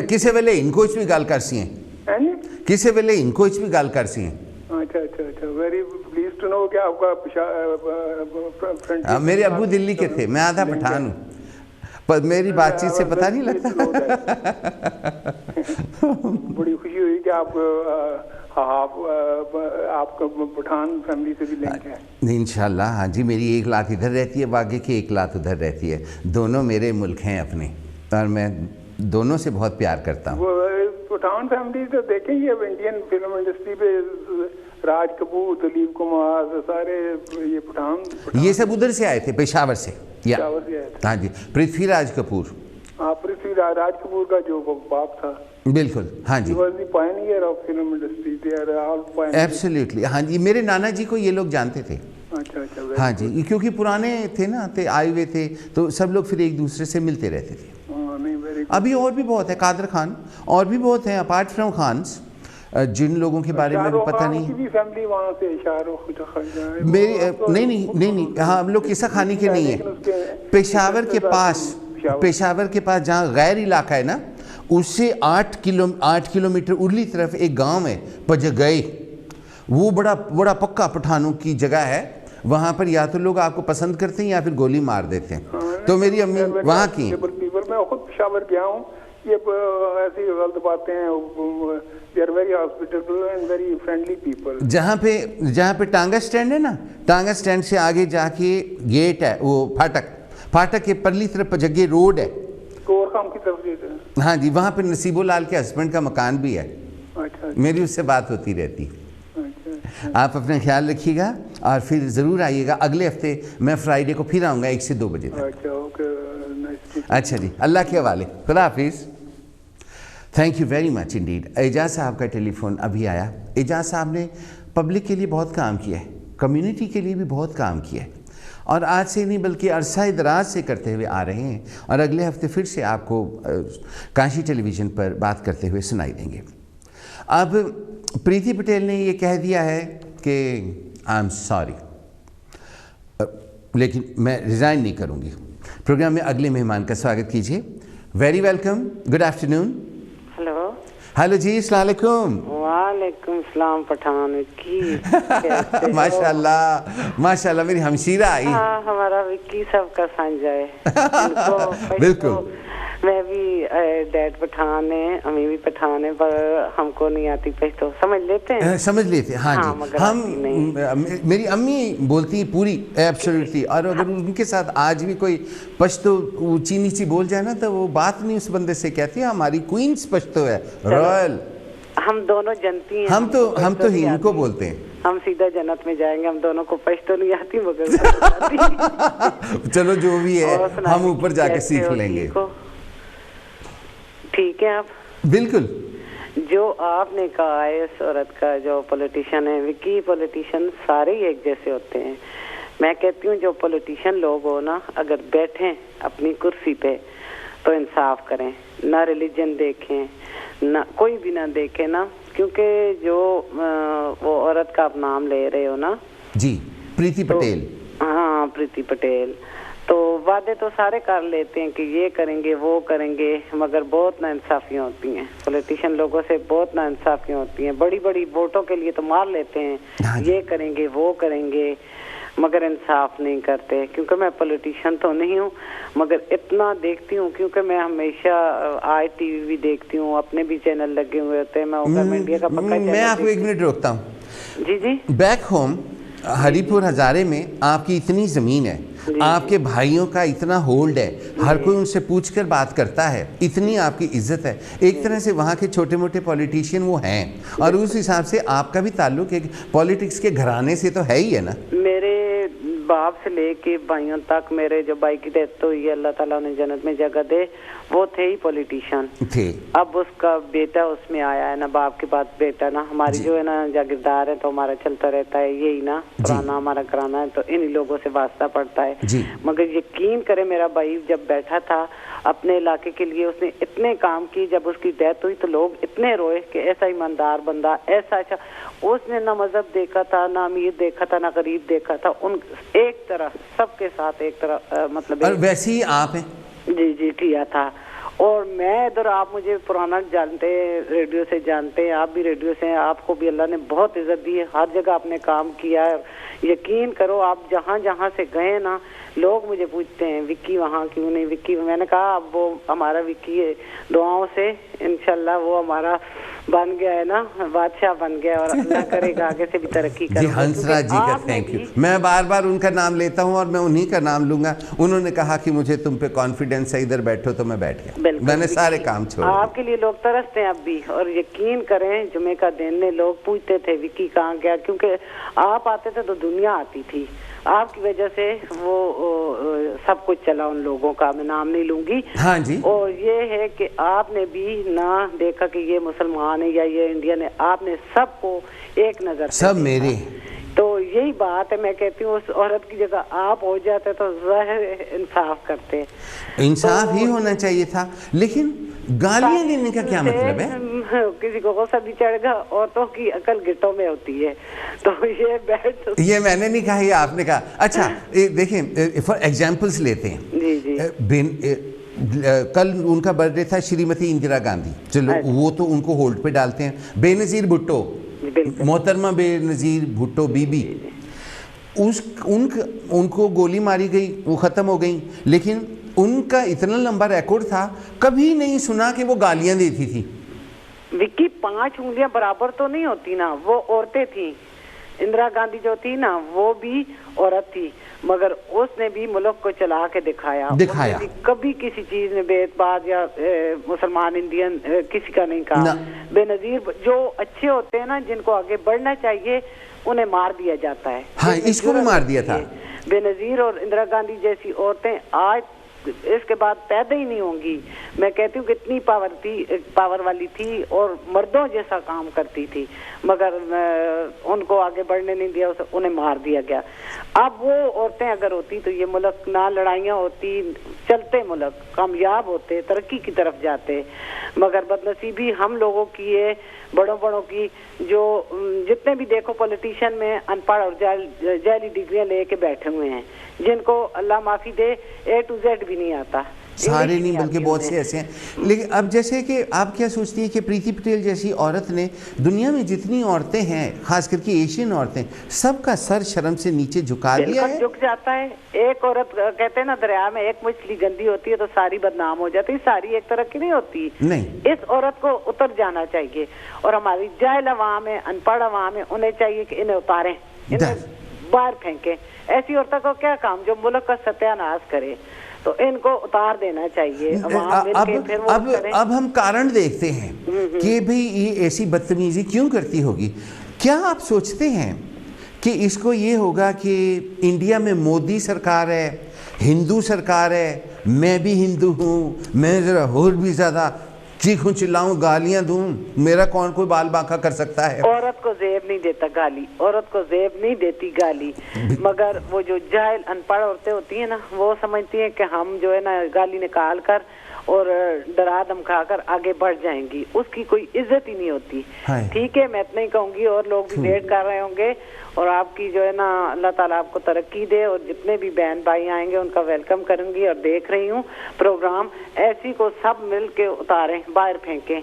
किसे वेले इनको भी गाल करसी हैं, किसे वेले इनको भी गाल करसी हैं। अच्छा अच्छा अच्छा, वेरी प्लीज टू नो कि आपका फ्रेंड। मेरे अब्बू दिल्ली के थे, मैं आधा पठान हूँ, पर मेरी बातचीत से पता नहीं लगता। बड़ी खुशी हुई कि आपका पठान फैमिली से भी लिंक है। इंशाल्लाह, हाँ जी, मेरी एक लात इधर रहती है, बाकी की एक लात उधर रहती है। दोनों मेरे मुल्क हैं अपने, और मैं दोनों से बहुत प्यार करता हूँ। पठान फैमिली तो देखेंगे, अब इंडियन फिल्म इंडस्ट्री पे राज कपूर, दिलीप कुमार, सारे ये पठान ये सब उधर से आए थे, पेशावर से। पेशावर से आए थे। हाँ जी, पृथ्वीराज कपूर। हाँ, पृथ्वीराज कपूर का जो बाप था। बिल्कुल, हाँ जी। Pioneer of film industry, they are all pioneer. Absolutely, हाँ जी, मेरे नाना जी को ये लोग जानते थे। अच्छा अच्छा, हाँ जी, क्योंकि पुराने थे ना, थे आए हुए थे, तो सब लोग फिर एक दूसरे से मिलते रहते थे। अभी और भी बहुत है, कादर खान, और भी बहुत हैं अपार्ट फ्रॉम खान्स, जिन लोगों के बारे में भी पता नहीं। भी फैमिली वहाँ से मेरी नहीं, हाँ, हम लोग किस्सा खानी के नहीं है। पेशावर के पास जहाँ गैर इलाका है ना, उससे 8 किलोमीटर उरली तरफ एक गांव है पजगई, वो बड़ा पक्का पठानों की जगह है। वहाँ पर या तो लोग आपको पसंद करते हैं या फिर गोली मार देते हैं। तो मेरी अम्मी वहाँ की। मैं खुद पेशावर गया हूँ, ये ऐसी गलत बातें हैं। They are very hospital and very friendly people. जहाँ पे टांगा स्टैंड है ना, टांगा स्टैंड से आगे जाके गेट है, वो फाटक के परली तरफ पजगे रोड है, कोरखाम की तरफ। हाँ जी, वहाँ पे नसीबो लाल के हस्बैंड का मकान भी है। अच्छा, मेरी उससे बात होती रहती है। आप अपना ख्याल रखिएगा और फिर ज़रूर आइएगा। अगले हफ्ते मैं फ्राइडे को फिर आऊँगा 1 से 2 बजे तक। अच्छा, ओके, अच्छा जी, अल्लाह के हवाले, खुदा हाफिज़। Thank you very much indeed. Ejaz साहब का टेलीफोन अभी आया। एजाज साहब ने पब्लिक के लिए बहुत काम किया है, कम्युनिटी के लिए भी बहुत काम किया है, और आज से नहीं बल्कि अरसा दराज से करते हुए आ रहे हैं, और अगले हफ्ते फिर से आपको काशी टेलीविज़न पर बात करते हुए सुनाई देंगे। अब प्रीति पटेल ने ये कह दिया है कि आई एम सॉरी, लेकिन मैं रिज़ाइन नहीं करूँगी। प्रोग्राम में अगले मेहमान का स्वागत कीजिए। Very welcome, good afternoon. Hello hello जी, अस्सलाम वालेकुम। वालेकुम सलाम पठान की माशाल्लाह माशाल्लाह, मेरी हमशीरा आई। हाँ, हमारा विक्की सबका साझा है। बिल्कुल, मैं भी डैड पठान है, हमें भी पठान है, पर हमको नहीं आती पश्तो। समझ लेते हैं, समझ लेते हैं। हाँ जी, हम मेरी अम्मी बोलती हैं पूरी एब्सोल्युटली, और अगर उनके साथ आज भी कोई पश्तो ऊंची नीची बोल जाए ना तो वो बात नहीं उस बंदे से कहती है हमारी क्वींस पश्तो है, रॉयल। हम दोनों जनती हैं। हम तो ही उनको बोलते हैं। हम सीधा जन्नत में जाएंगे। हम दोनों को पश्तो नहीं आती मगर चलो जो भी है हम ऊपर जाके सीख लेंगे। ठीक है, आप बिल्कुल जो आपने कहा है इस औरत का जो पॉलिटिशियन है, विकी पॉलिटिशियन सारे ही एक जैसे होते हैं। मैं कहती हूँ जो पॉलिटिशियन लोग हो ना, अगर बैठें अपनी कुर्सी पे तो इंसाफ करें, ना रिलीजन देखें, ना कोई भी ना देखें ना, क्योंकि जो वो औरत का आप नाम ले रहे हो ना जी, प्रीति पटेल। हाँ, प्रीति पटेल, तो वादे तो सारे कर लेते हैं कि ये करेंगे वो करेंगे, मगर बहुत नाइंसाफियाँ होती हैं पॉलिटिशियन लोगों से, बहुत नाइंसाफियाँ होती हैं। बड़ी बड़ी वोटों के लिए तो मार लेते हैं, ये करेंगे वो करेंगे, मगर इंसाफ नहीं करते। क्योंकि मैं पॉलिटिशियन तो नहीं हूँ, मगर इतना देखती हूँ, क्योंकि मैं हमेशा आई टीवी भी देखती हूँ, अपने भी चैनल लगे हुए होते हैं। मैं इंडिया का पक्का मैं आपको एक मिनट रोकता हूँ। जी जी। बैक होम हरिपुर हजारे में आपकी इतनी ज़मीन है, आपके भाइयों का इतना होल्ड है, हर कोई उनसे पूछकर बात करता है, इतनी आपकी इज्जत है। एक तरह से वहाँ के छोटे मोटे पॉलिटिशियन वो हैं, और उस हिसाब से आपका भी ताल्लुक एक पॉलिटिक्स के घराने से तो है ही है ना। मेरे बाप से लेके भाइयों तक, मेरे जो भाई की डेथ हुई है अल्लाह ताला उन्हें जन्नत में जगह दे, वो थे ही पॉलिटिशियन थे। अब उसका बेटा उसमें आया है ना, बाप के बाद बेटा ना, हमारी जो है ना जागीरदार है, तो हमारा चलता रहता है यही ना, पुराना हमारा कराना है, तो इन्हीं लोगों से वास्ता पड़ता है। मगर यकीन करे, मेरा भाई जब बैठा था अपने इलाके के लिए, उसने इतने काम किए। जब उसकी डेथ हुई तो लोग इतने रोए कि ऐसा ईमानदार बंदा, ऐसा अच्छा। उसने ना मजहब देखा था, ना अमीर देखा था, ना गरीब देखा था, उन एक तरह सबके साथ एक तरह मतलब। और वैसे ही आप हैं। जी जी, किया था। और मैं इधर, आप मुझे पुराना जानते हैं, रेडियो से जानते हैं, आप भी रेडियो से हैं, आपको भी अल्लाह ने बहुत इज्जत दी है, हर जगह आपने काम किया है। यकीन करो, आप जहाँ जहाँ से गए ना, लोग मुझे पूछते हैं विक्की वहाँ क्यों नहीं, विक्की। मैंने कहा अब वो हमारा विक्की है, दुआओं से इंशाल्लाह वो हमारा बन गया है ना, बादशाह बन गया, और अल्लाह करेगा आगे से भी तरक्की करेगा। जी, हंसराज जी का थैंक यू। मैं बार बार उनका नाम लेता हूँ और मैं उन्हीं का नाम लूंगा। उन्होंने कहा कि मुझे तुम पे कॉन्फिडेंस है, इधर बैठो, तो मैं बैठ गया। मैंने सारे काम छोड़े। आपके लिए लोग तरसते हैं अब भी, और यकीन करें जुमे का दिन ने लोग पूछते थे विक्की कहाँ गया, क्योंकि आप आते थे तो दुनिया आती थी। आपकी वजह से वो सब कुछ चला उन लोगों का, मैं नाम नहीं लूंगी। हाँ जी। और ये है कि आपने भी ना देखा कि ये मुसलमान है या ये इंडियन है, आपने सबको एक नजर से सब मेरे। तो यही बात है, मैं कहती हूँ उस औरत की जगह आप हो जाते तो ज़ाहिर इंसाफ करते। इंसाफ ही होना चाहिए था, लेकिन गालियाँ देने का क्या मतलब है? किसी को गुस्सा भी चढ़ेगा, औरतों की अकल गिट्टों में होती है, तो ये बैठ। ये मैंने नहीं कहा, ये आपने कहा। अच्छा देखें, फॉर एग्जाम्पल्स लेते हैं। जी जी। कल उनका बर्थडे था, श्रीमती इंदिरा गांधी, चलो वो तो उनको होल्ड पे डालते हैं। बेनज़ीर भुट्टो, मोहतरमा बेनज़ीर भुट्टो बीबी, उनको गोली मारी गई, वो ख़त्म हो गई, लेकिन उनका इतना लंबा रिकॉर्ड था, कभी नहीं सुना कि वो गालियां देती थी। विक्की 5 उंगलियां बराबर तो नहीं होती ना, वो औरतें थी। इंदिरा गांधी जो थी ना, वो भी औरत थी, मगर उसने भी मुल्क को चला के दिखाया। कभी किसी चीज में भेदभाव या मुसलमान इंडियन किसी का नहीं कहा। बेनजीर जो अच्छे होते हैं ना, जिनको आगे बढ़ना चाहिए, उन्हें मार दिया जाता है। हाँ, इसको भी मार दिया था। बेनजीर और इंदिरा गांधी जैसी औरतें आज इसके बाद पैदा ही नहीं होंगी। मैं कहती हूँ कितनी पावर वाली थी और मर्दों जैसा काम करती थी, मगर उनको आगे बढ़ने नहीं दिया, उन्हें मार दिया गया। अब वो औरतें अगर होती तो ये मुल्क ना लड़ाइयाँ होती, चलते मुल्क कामयाब होते, तरक्की की तरफ जाते। मगर बदनसीबी हम लोगों की है, बड़ों की, जो जितने भी देखो पॉलिटिशियन में अनपढ़ और जाली डिग्रियां लेके बैठे हुए हैं, जिनको अल्लाह माफी दे A to Z भी नहीं आता, सारे नहीं बल्कि बहुत से ऐसे हैं। लेकिन अब जैसे कि आप क्या सोचती है कि प्रीति पटेल जैसी औरत ने दुनिया में जितनी औरतें हैं, खास करके एशियन औरतें, सबका सर शर्म से नीचे झुका दिया है? झुक जाता है। एक औरत, कहते हैं ना दरिया में एक मछली गंदी होती है तो सारी बदनाम हो जाती है, सारी एक तरह की नहीं होती। नहीं, इस औरत को उतर जाना चाहिए और हमारी जाहिल अवाम है, अनपढ़ अवाम है, उन्हें चाहिए कि इन्हें उतारें, इन्हें बाहर फेंके। ऐसी औरतों को क्या काम जो मुल्क का सत्यानाश करे, तो इनको उतार देना चाहिए। अब हम कारण देखते हैं कि भाई ये ऐसी बदतमीजी क्यों करती होगी। क्या आप सोचते हैं कि इसको ये होगा कि इंडिया में मोदी सरकार है, हिंदू सरकार है, मैं भी हिंदू हूँ, मैं जरा और भी ज़्यादा चीखूं चिल्लाऊं गालियां दूं, मेरा कौन कोई बाल बांका कर सकता है? औरत को जेब नहीं देता गाली, औरत को जेब नहीं देती गाली, मगर वो जो जाहिल अनपढ़ औरतें होती हैं ना, वो समझती हैं कि हम जो है ना गाली निकाल कर और डरा धमका कर आगे बढ़ जाएंगी, उसकी कोई इज्जत ही नहीं होती। ठीक है, मैं इतना ही कहूंगी, और लोग भी वेट कर रहे होंगे, और आपकी जो है ना अल्लाह ताला आपको तरक्की दे, और जितने भी बहन भाई आएंगे उनका वेलकम करूंगी। और देख रही हूँ प्रोग्राम, ऐसी को सब मिल के उतारें, बाहर फेंकें।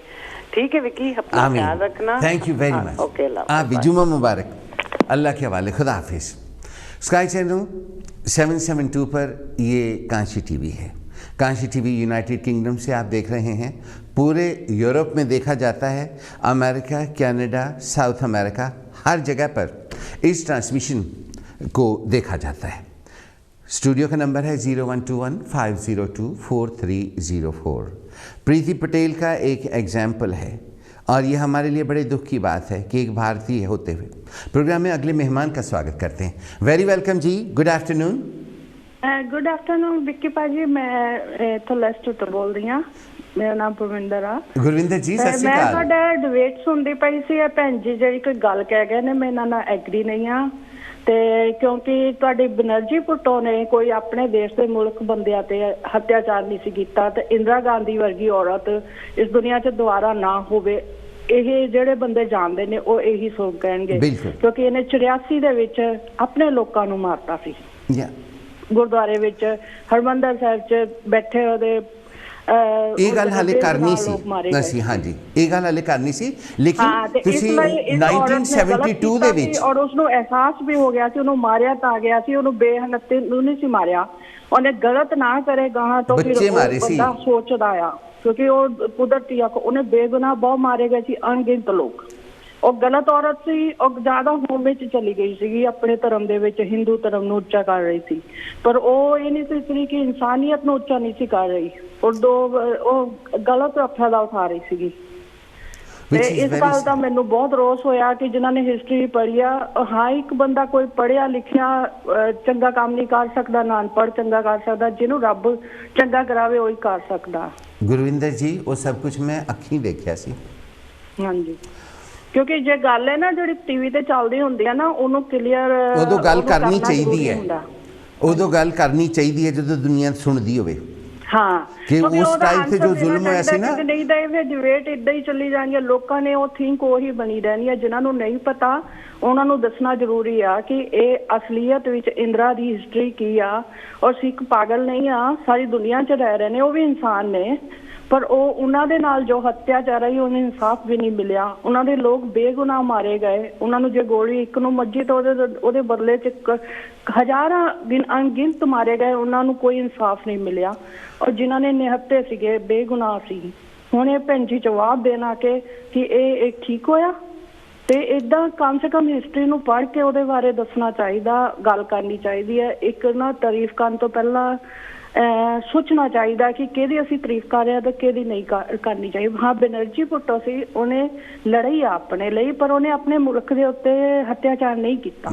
ठीक है विकी, अपना ख्याल रखना। Thank you very much. Okay, आप भी जुम्मा मुबारक, अल्लाह के हवाले, खुदा हाफिज। स्काई चैनल 772 पर ये कांशी टीवी है। कांशी टीवी यूनाइटेड किंगडम से आप देख रहे हैं, पूरे यूरोप में देखा जाता है, अमेरिका, कनाडा, साउथ अमेरिका, हर जगह पर इस ट्रांसमिशन को देखा जाता है। स्टूडियो का नंबर है 0121-502-4304। प्रीति पटेल का एक एग्जाम्पल है, और ये हमारे लिए बड़े दुख की बात है कि एक भारतीय होते हुए। प्रोग्राम में अगले मेहमान का स्वागत करते हैं। वेरी वेलकम जी, good afternoon. Good afternoon Vicky भाजी, मैं तो लेस्टर तो बोल रही हूँ, मेरा नाम गुरविंदर आ। गुरविंदर जी सत श्री मैं अकाल। ਤੁਹਾਡਾ ਡਿਬੇਟ ਸੁਣਦੀ ਪਈ ਸੀ, ਭੈਣ ਜੀ ਜਿਹੜੀ ਕੋਈ ਗੱਲ ਕਹਿ ਗਏ ਨੇ, ਮੈਂ ਇਹਨਾਂ ਨਾਲ ਐਗਰੀ ਨਹੀਂ ਆ। ਤੇ ਕਿਉਂਕਿ ਤੁਹਾਡੀ ਬਨਰਜੀ ਭੁੱਟੋ ਨੇ ਕੋਈ ਆਪਣੇ ਦੇਸ਼ ਦੇ ਮੁਲਕ ਬੰਦਿਆਂ ਤੇ ਹੱਤਿਆਚਾਰ ਨਹੀਂ ਸੀ ਕੀਤਾ, ਤੇ ਇੰਦਰਾ ਗਾਂਧੀ ਵਰਗੀ ਔਰਤ ਇਸ ਦੁਨੀਆ 'ਚ ਦੁਬਾਰਾ ਨਾ ਹੋਵੇ, ਇਹ ਜਿਹੜੇ ਬੰਦੇ ਜਾਣਦੇ ਨੇ ਉਹ ਇਹੀ ਸੋਚ ਕਹਿਣਗੇ, ਕਿਉਂਕਿ ਇਹਨੇ 84 ਦੇ ਵਿੱਚ ਆਪਣੇ ਲੋਕਾਂ ਨੂੰ ਮਾਰਤਾ ਸੀ। ਗੁਰਦੁਆਰੇ ਵਿੱਚ ਹਰਮੰਦਰ ਸਾਹਿਬ 'ਚ ਬੈਠੇ ਉਹਦੇ ਇਹ ਗੱਲ ਹਾਲੇ ਕਰਨੀ ਸੀ ਅਸੀਂ, ਹਾਂਜੀ ਇਹ ਗੱਲ ਹਾਲੇ ਕਰਨੀ ਸੀ, ਲੇਕਿਨ ਤੁਸੀਂ 1972 ਦੇ ਵਿੱਚ, ਔਰ ਉਸਨੂੰ ਅਹਿਸਾਸ ਵੀ ਹੋ ਗਿਆ ਸੀ ਉਹਨੂੰ ਮਾਰਿਆ ਤਾਂ ਗਿਆ ਸੀ, ਉਹਨੂੰ ਬੇਹਨਤੀ ਨੂੰ ਨਹੀਂ ਸੀ ਮਾਰਿਆ, ਉਹਨੇ ਗਲਤ ਨਾ ਕਰੇ ਗਾਹਾਂ ਤੋਂ ਫਿਰ ਬੰਦਾ ਸੋਚਦਾ ਆ, ਕਿਉਂਕਿ ਉਹ ਕੁਦਰਤੀ ਆ, ਉਹਨੇ ਬੇਗੁਨਾਹ ਬਹੁਤ ਮਾਰੇ ਗਏ ਸੀ, ਅਣਗਿਣਤ ਲੋਕ। ਉਹ ਗਲਤ ਔਰਤ ਸੀ, ਉਹ ਜ਼ਿਆਦਾ ਹੋਮ ਵਿੱਚ ਚਲੀ ਗਈ ਸੀਗੀ, ਆਪਣੇ ਧਰਮ ਦੇ ਵਿੱਚ ਹਿੰਦੂ ਧਰਮ ਨੂੰ ਉੱਚਾ ਕਰ ਰਹੀ ਸੀ, ਪਰ ਉਹ ਇਹ ਨਹੀਂ ਸੋਚ ਰਹੀ ਕਿ ਇਨਸਾਨੀਅਤ ਨੂੰ ਉੱਚਾ ਨਹੀਂ ਸੀ ਕਰ ਰਹੀ, ਉਹ ਗਲਤ ਫਾਇਦਾ ਉਠਾ ਰਹੀ ਸੀਗੀ। ਤੇ ਇਸ ਗੱਲ ਦਾ ਮੈਨੂੰ ਬਹੁਤ ਰੋਸ ਹੋਇਆ ਕਿ ਜਿਨ੍ਹਾਂ ਨੇ ਹਿਸਟਰੀ ਪੜ੍ਹੀ ਆ, ਹਾਂ ਇੱਕ ਬੰਦਾ ਕੋਈ ਪੜ੍ਹਿਆ ਲਿਖਿਆ ਚੰਗਾ ਕੰਮ ਨਹੀਂ ਕਰ ਸਕਦਾ, ਨਾ ਅਨਪੜ੍ਹ ਚੰਗਾ ਕਰ ਸਕਦਾ, ਜਿਹਨੂੰ ਰੱਬ ਚੰਗਾ ਕਰਾਵੇ ਉਹੀ ਕਰ ਸਕਦਾ। ਗੁਰਵਿੰਦਰ ਜੀ, ਉਹ ਸਭ ਕੁਝ ਮੈਂ ਅੱਖੀਂ ਦੇਖਿਆ ਸੀ। ਹਾਂਜੀ, ਕਿਉਂਕਿ ਜੇ ਗੱਲ ਹੈ ਨਾ ਜਿਹੜੀ ਟੀਵੀ ਤੇ ਚੱਲਦੀ ਹੁੰਦੀ ਆ ਨਾ, ਉਹਨੂੰ ਕਲੀਅਰ ਉਦੋਂ ਗੱਲ ਕਰਨੀ ਚਾਹੀਦੀ ਹੈ, ਉਦੋਂ ਗੱਲ ਕਰਨੀ ਚਾਹੀਦੀ ਹੈ ਜਦੋਂ ਦੁਨੀਆ ਸੁਣਦੀ ਹੋਵੇ। ਹਾਂ, ਕਿ ਉਸ ਟਾਈਮ ਤੇ ਜੋ ਜ਼ੁਲਮ ਹੋਇਆ ਸੀ ਨਾ, ਨਹੀਂ ਤਾਂ ਇਹ ਡਿਬੇਟ ਇਦਾਂ ਹੀ ਚੱਲੀ ਜਾਣੀ ਹੈ, ਲੋਕਾਂ ਨੇ ਉਹ ਥਿੰਕ ਉਹੀ ਬਣੀ ਰਹਿਣੀ ਹੈ। ਜਿਨ੍ਹਾਂ ਨੂੰ ਨਹੀਂ ਪਤਾ ਉਹਨਾਂ ਨੂੰ ਦੱਸਣਾ ਜ਼ਰੂਰੀ ਆ ਕਿ ਇਹ ਅਸਲੀਅਤ ਵਿੱਚ ਇੰਦਰਾ ਦੀ ਹਿਸਟਰੀ ਕੀ ਆ, ਔਰ ਸਿੱਖ ਪਾਗਲ ਨਹੀਂ ਆ, ਸਾਰੀ ਦੁਨੀਆ 'ਚ ਰਹਿ ਰਹੇ ਨੇ, ਉਹ ਵੀ ਇਨਸਾਨ ਨੇ, ਪਰ ਉਹ ਉਹਨਾਂ ਦੇ ਨਾਲ ਜੋ ਹੱਤਿਆਚਾਰ ਹੋਈ ਉਹਨੂੰ ਇਨਸਾਫ ਵੀ ਨਹੀਂ ਮਿਲਿਆ, ਉਹਨਾਂ ਦੇ ਲੋਕ ਬੇਗੁਨਾਹ ਮਾਰੇ ਗਏ, ਉਹਨਾਂ ਨੂੰ ਜੇ ਗੋਲੀ ਇੱਕ ਨੂੰ ਵੱਜੀ ਤਾਂ ਉਹਦੇ ਬਦਲੇ 'ਚ ਹਜ਼ਾਰਾਂ ਅਣਗਿਣਤ ਮਾਰੇ ਗਏ, ਉਹਨਾਂ ਨੂੰ ਕੋਈ ਇਨਸਾਫ ਨਹੀਂ ਮਿਲਿਆ, ਔਰ ਜਿਨ੍ਹਾਂ ਨੇ ਨਿਹੱਤੇ ਸੀਗੇ ਬੇਗੁਨਾਹ ਸੀ। ਹੁਣ ਇਹ ਭੈਣ ਜੀ ਜਵਾਬ ਦੇਣਾ ਕਿ ਇਹ ਠੀਕ ਹੋਇਆ, ਤੇ ਏਦਾਂ ਕਮ ਸੇ ਕਮ ਹਿਸਟਰੀ ਨੂੰ ਪੜ੍ਹ ਕੇ ਉਹਦੇ ਬਾਰੇ ਦੱਸਣਾ ਚਾਹੀਦਾ, ਗੱਲ ਕਰਨੀ ਚਾਹੀਦੀ ਹੈ। ਇੱਕ ਨਾ ਤਾਰੀਫ ਕਰਨ ਤੋਂ ਪਹਿਲਾਂ ਸੋਚਣਾ ਚਾਹੀਦਾ ਕਿ ਕਿਹਦੀ ਅਸੀਂ ਤਾਰੀਫ ਕਰ ਰਹੇ ਹਾਂ ਤੇ ਕਿਹਦੀ ਨਹੀਂ ਕਰਨੀ ਚਾਹੀਦੀ। ਹਾਂ, ਬੈਨਰਜੀ ਭੁੱਟੋ ਸੀ, ਉਹਨੇ ਲੜਾਈ ਆਪਣੇ ਲਈ, ਪਰ ਉਹਨੇ ਆਪਣੇ ਮੁਲਕ ਦੇ ਉੱਤੇ ਹੱਤਿਆਚਾਰ ਨਹੀਂ ਕੀਤਾ,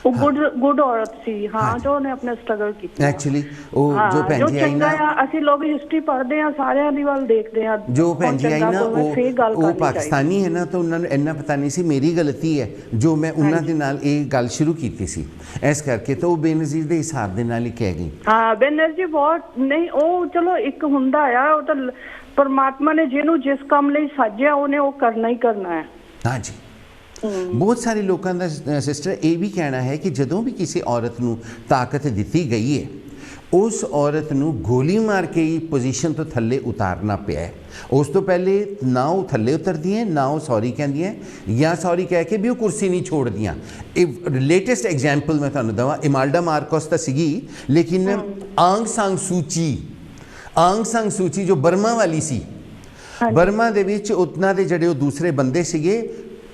ਉਹ ਗੁੱਡ ਔਰਤ ਸੀ ਹਾਂ ਜੋ ਉਹਨੇ ਆਪਣੇ ਸਟਰਗਲ ਕੀਤੀ ਐਕਚੁਅਲੀ ਉਹ ਜੋ ਭੈਣ ਜੀ ਆਈ ਨਾ ਅਸੀਂ ਲੋਕ ਹਿਸਟਰੀ ਪੜ੍ਹਦੇ ਆ ਸਾਰਿਆਂ ਦੀ ਵੱਲ ਦੇਖਦੇ ਆ ਜੋ ਭੈਣ ਜੀ ਆਈ ਨਾ ਉਹ ਪਾਕਿਸਤਾਨੀ ਹੈ ਨਾ ਤਾਂ ਉਹਨਾਂ ਨੂੰ ਇੰਨਾ ਪਤਾ ਨਹੀਂ ਸੀ ਮੇਰੀ ਗਲਤੀ ਹੈ ਜੋ ਮੈਂ ਉਹਨਾਂ ਦੇ ਨਾਲ ਇਹ ਗੱਲ ਸ਼ੁਰੂ ਕੀਤੀ ਸੀ ਇਸ ਕਰਕੇ ਤਾਂ ਉਹ ਬੇਨਜ਼ੀਰ ਦੇ ਹਿਸਾਬ ਦੇ ਨਾਲ ਹੀ ਕਹਿ ਗਈ ਹਾਂ ਬੇਨਜ਼ੀਰ ਜੀ ਬਹੁਤ ਨਹੀਂ ਉਹ ਚਲੋ ਇੱਕ ਹੁੰਦਾ ਆ ਉਹ ਤਾਂ ਪਰਮਾਤਮਾ ਨੇ ਜਿਹਨੂੰ ਜਿਸ ਕੰਮ ਲਈ ਸਾਜਿਆ ਉਹਨੇ ਉਹ ਕਰਨਾ ਹੀ ਕਰਨਾ ਹੈ ਹਾਂਜੀ ਬਹੁਤ ਸਾਰੇ ਲੋਕਾਂ ਦਾ ਸਿਸਟਰ ਇਹ ਵੀ ਕਹਿਣਾ ਹੈ ਕਿ ਜਦੋਂ ਵੀ ਕਿਸੇ ਔਰਤ ਨੂੰ ਤਾਕਤ ਦਿੱਤੀ ਗਈ ਹੈ ਉਸ ਔਰਤ ਨੂੰ ਗੋਲੀ ਮਾਰ ਕੇ ਹੀ ਪੋਜੀਸ਼ਨ ਤੋਂ ਥੱਲੇ ਉਤਾਰਨਾ ਪਿਆ ਹੈ ਉਸ ਤੋਂ ਪਹਿਲੇ ਨਾ ਉਹ ਥੱਲੇ ਉਤਰਦੀਆਂ ਨਾ ਉਹ ਸੌਰੀ ਕਹਿੰਦੀਆਂ ਜਾਂ ਸੌਰੀ ਕਹਿ ਕੇ ਵੀ ਉਹ ਕੁਰਸੀ ਨਹੀਂ ਛੋੜਦੀਆਂ ਇਹ ਲੇਟੈਸਟ ਐਗਜ਼ਾਮਪਲ ਮੈਂ ਤੁਹਾਨੂੰ ਦਵਾਂ ਇਮਾਲਡਾ ਮਾਰਕੋਸ ਤਾਂ ਸੀਗੀ ਲੇਕਿਨ ਆਂਗ ਸਾਂਗ ਸੂਚੀ ਜੋ ਬਰਮਾ ਵਾਲੀ ਸੀ ਬਰਮਾ ਦੇ ਵਿੱਚ ਉਹਨਾਂ ਦੇ ਜਿਹੜੇ ਉਹ ਦੂਸਰੇ ਬੰਦੇ ਸੀਗੇ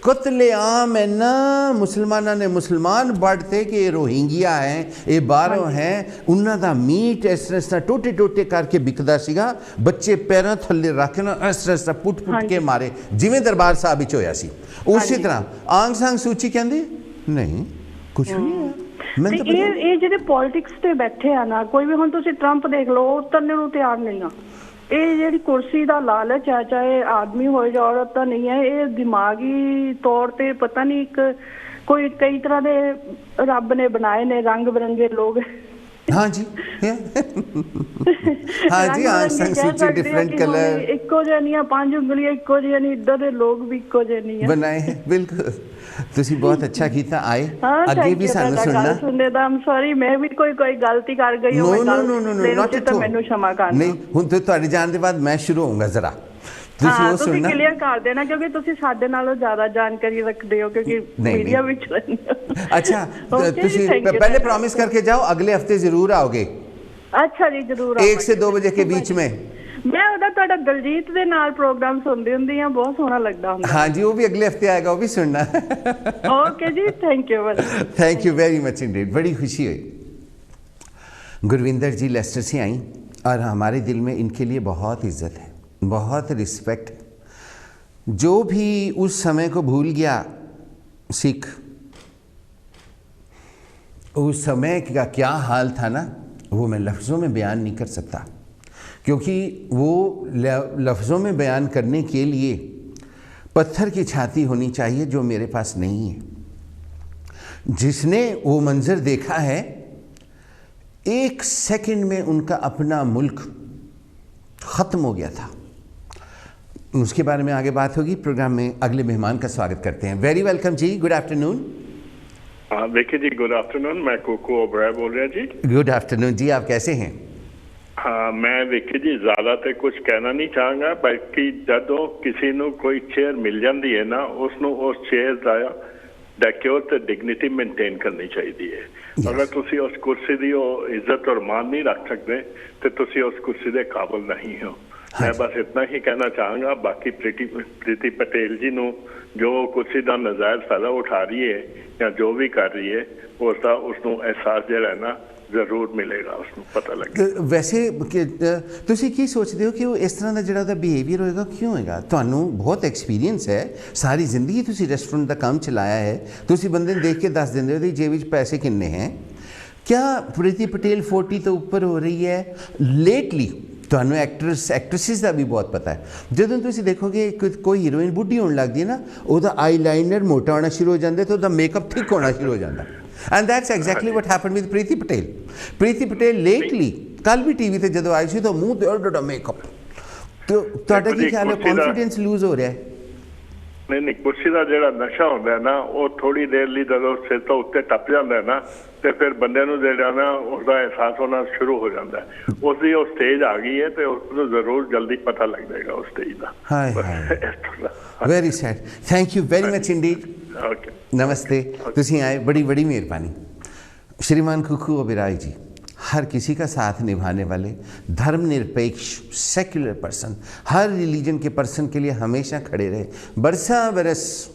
कत्लेआम है ना मुसलमाना ने मुसलमान बढ़ते कि ये रोहिंग्या है ये बाहरों हैं उन्हों का मीट इस तरह टोटे टोटे करके बिकता सीगा बच्चे पैरों थले रख के ना इस तरह पुट के मारे जिवें दरबार साहब विच होया सी उसी तरह आंग सांग सूची कहंदे नहीं कुछ नहीं है ਇਹ ਜਿਹੜੇ ਪੋਲਿਟਿਕਸ ਤੇ ਬੈਠੇ ਆ ਨਾ ਕੋਈ ਵੀ ਹੁਣ ਤੁਸੀਂ ਟਰੰਪ ਦੇਖ ਲਓ ਉਤਰਨੇ ਨੂੰ ਤਿਆਰ ਨਹੀਂ ਆ ਇਹ ਜਿਹੜੀ ਕੁਰਸੀ ਦਾ ਲਾਲਚ ਹੈ ਚਾਹੇ ਆਦਮੀ ਹੋਏ ਜਾਂ ਔਰਤ ਤਾਂ ਨਹੀਂ ਹੈ ਇਹ ਦਿਮਾਗੀ ਤੌਰ ਤੇ ਪਤਾ ਨਹੀਂ ਇੱਕ ਕੋਈ ਕਈ ਤਰ੍ਹਾਂ ਦੇ ਰੱਬ ਨੇ ਬਣਾਏ ਨੇ ਰੰਗ ਬਿਰੰਗੇ ਲੋਕ हाँ जी हाँ जी आंख संग सूची डिफरेंट कलर ਇੱਕੋ ਜਿਹੇ ਨਹੀਂ ਆ ਪੰਜ ਉਂਗਲੀਆਂ ਇੱਕੋ ਜਿਹੇ ਨਹੀਂ ਇੱਧਰ ਦੇ ਲੋਕ ਵੀ ਇੱਕੋ ਜਿਹੇ ਨਹੀਂ ਆ बनाए हैं बिल्कुल ਤੁਸੀਂ ਬਹੁਤ ਅੱਛਾ ਕੀਤਾ ਆਏ ਅੱਗੇ ਵੀ ਸਾਨੂੰ ਸੁਣਨਾ ਸੁਣਦੇ ਦਾ ਆਮ ਸੌਰੀ ਮੈਂ ਵੀ ਕੋਈ ਗਲਤੀ ਕਰ ਗਈ ਹਾਂ ਨੋ ਨਾਟ ਐਟ ਆਲ ਮੈਨੂੰ क्षमा करना ਨਹੀਂ ਹੁਣ ਤੇ ਤੁਹਾਡੇ ਜਾਣ ਦੇ ਬਾਅਦ ਮੈਂ ਸ਼ੁਰੂ ਹੋਊਂਗਾ ਜ਼ਰਾ ਤੁਸੀਂ ਉਹ ਸੁਣਨਾ ਕਲੀਅਰ ਕਰ ਦੇਣਾ ਕਿਉਂਕਿ ਤੁਸੀਂ ਸਾਡੇ ਨਾਲੋਂ ਜ਼ਿਆਦਾ ਜਾਣਕਾਰੀ ਰੱਖਦੇ ਹੋ ਕਿਉਂਕਿ मीडिया ਵਿੱਚ अच्छा ਤੁਸੀਂ पहले प्रॉमिस करके जाओ अगले हफ्ते जरूर आओगे अच्छा जी जरूर 1 से 2 बजे के बीच में मैं ਉਹਦਾ ਤੁਹਾਡਾ ਦਲਜੀਤ ਦੇ ਨਾਲ ਪ੍ਰੋਗਰਾਮ ਸੁਣਦੀ ਹੁੰਦੀ ਆ ਬਹੁਤ ਸੋਹਣਾ ਲੱਗਦਾ ਹੁੰਦਾ हाँ जी वो भी अगले हफ्ते आएगा वो भी सुनना ओके जी thank you very much indeed बड़ी खुशी हुई गुरविंदर जी लेस्टर से आई और हमारे दिल में इनके लिए बहुत इज्जत है बहुत रिस्पेक्ट जो भी उस समय को भूल गया सिख उस समय का क्या हाल था ना वो मैं लफ्ज़ों में बयान नहीं कर सकता क्योंकि वो लफ्ज़ों में बयान करने के लिए पत्थर की छाती होनी चाहिए जो मेरे पास नहीं है जिसने वो मंज़र देखा है 1 सेकंड में उनका अपना मुल्क ख़त्म हो गया था उसके बारे में आगे बात होगी प्रोग्राम में अगले मेहमान का स्वागत करते हैं वेरी वेलकम जी गुड आफ्टरनून देखिए जी गुड आफ्टरनून मैं कोको ओबराय बोल रहा जी गुड आफ्टरनून जी आप कैसे हैं हाँ मैं देखिए जी ज़्यादा तो कुछ कहना नहीं चाहूँगा बल्कि जदों किसी को कोई चेयर मिल जाती है ना उसनों उस चेयर का डेक्योर तो डिग्निटी मेनटेन करनी चाहिए अगर तुसी उस कुर्सी की इज्जत और मान नहीं रख सकते तो तुसी उस कुर्सी के काबिल नहीं हो मैं बस इतना ही कहना चाहूँगा बाकी प्रीति पटेल जी ने जो कुर्सी का नजायज फायदा उठा रही है या जो भी कर रही है उसका उसको एहसास जो है ना ਜ਼ਰੂਰ ਮਿਲੇਗਾ ਉਸਨੂੰ ਪਤਾ ਲੱਗੇ ਵੈਸੇ ਤੁਸੀਂ ਕੀ ਸੋਚਦੇ ਹੋ ਕਿ ਉਹ ਇਸ ਤਰ੍ਹਾਂ ਦਾ ਜਿਹੜਾ ਉਹਦਾ ਬਿਹੇਵੀਅਰ ਹੋਏਗਾ ਕਿਉਂ ਹੋਏਗਾ ਤੁਹਾਨੂੰ ਬਹੁਤ ਐਕਸਪੀਰੀਅੰਸ ਹੈ ਸਾਰੀ ਜ਼ਿੰਦਗੀ ਤੁਸੀਂ ਰੈਸਟੋਰੈਂਟ ਦਾ ਕੰਮ ਚਲਾਇਆ ਹੈ ਤੁਸੀਂ ਬੰਦੇ ਨੂੰ ਦੇਖ ਕੇ ਦੱਸ ਦਿੰਦੇ ਹੋ ਕਿ ਜੇਬ ਵਿੱਚ ਪੈਸੇ ਕਿੰਨੇ ਹੈ क्या प्रीति पटेल 40 तो ऊपर हो रही है लेटली ਤੁਹਾਨੂੰ ਐਕਟਰੈਸਿਸ ਦਾ ਵੀ ਬਹੁਤ ਪਤਾ ਹੈ ਜਦੋਂ ਤੁਸੀਂ ਦੇਖੋਗੇ ਕੋਈ ਹੀਰੋਇਨ ਬੁੱਢੀ ਹੋਣ ਲੱਗਦੀ ਹੈ ਨਾ ਉਹਦਾ ਆਈਲਾਈਨਰ ਮੋਟਾ ਹੋਣਾ ਸ਼ੁਰੂ ਹੋ ਜਾਂਦਾ ਤੇ ਉਹਦਾ ਮੇਕਅਪ ਥਿਕ ਹੋਣਾ ਸ਼ੁਰੂ ਹੋ ਜਾਂਦਾ and that's exactly what happened with Preeti Patel lately ਕੱਲ ਵੀ ਟੀਵੀ ਤੇ ਜਦੋਂ ਆਈ ਸੀ ਤਾਂ ਮੂੰਹ ਤੇ ਉਹਦਾ ਮੇਕਅਪ ਤੇ ਤੁਹਾਡਾ ਕੀ ਖਿਆਲ ਹੈ ਕੌਨਫੀਡੈਂਸ ਲੂਜ਼ ਹੋ ਰਿਹਾ ਹੈ ਨਹੀਂ ਕੁਰਸੀ ਦਾ ਜਿਹੜਾ ਨਸ਼ਾ ਹੁੰਦਾ ਨਾ ਉਹ ਥੋੜੀ ਦੇਰ ਲਈ ਜਦੋਂ ਸਿਰ ਤੋਂ ਉੱਤੇ ਟੱਪ ਜਾਂਦਾ ਨਾ ਤੇ ਫਿਰ ਬੰਦੇ ਨੂੰ ਜਿਹੜਾ ਨਾ ਉਹਦਾ ਅਹਿਸਾਸ ਹੋਣਾ ਸ਼ੁਰੂ ਹੋ ਜਾਂਦਾ ਹੈ ਉਸ ਦੀ ਉਹ ਸਟੇਜ ਆ ਗਈ ਹੈ ਤੇ ਉਸ ਨੂੰ ਜ਼ਰੂਰ ਜਲਦੀ ਪਤਾ ਲੱਗ ਜਾਏਗਾ ਉਸ ਸਟੇਜ ਦਾ ਹਾਏ very sad thank you very much indeed okay नमस्ते तुसी आए बड़ी बड़ी मेहरबानी श्रीमान कुकू ओबेराय जी हर किसी का साथ निभाने वाले धर्मनिरपेक्ष सेक्युलर पर्सन हर रिलीजन के पर्सन के लिए हमेशा खड़े रहे बरसा बरस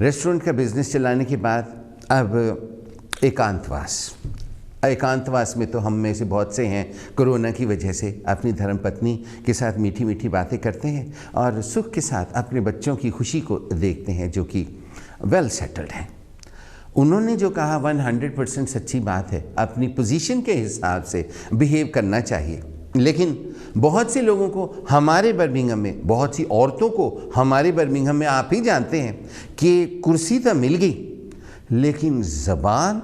रेस्टोरेंट का बिजनेस चलाने के बाद अब एकांतवास में तो हम में से बहुत से हैं कोरोना की वजह से अपनी धर्मपत्नी के साथ मीठी मीठी बातें करते हैं और सुख के साथ अपने बच्चों की खुशी को देखते हैं जो कि वेल सेटल्ड हैं उन्होंने जो कहा 100% सच्ची बात है। अपनी पोजीशन के हिसाब से बिहेव करना चाहिए। लेकिन बहुत से लोगों को हमारे बर्मिंघम में, बहुत सी औरतों को हमारे बर्मिंघम में, आप ही जानते हैं कि कुर्सी तो मिल गई लेकिन ज़बान,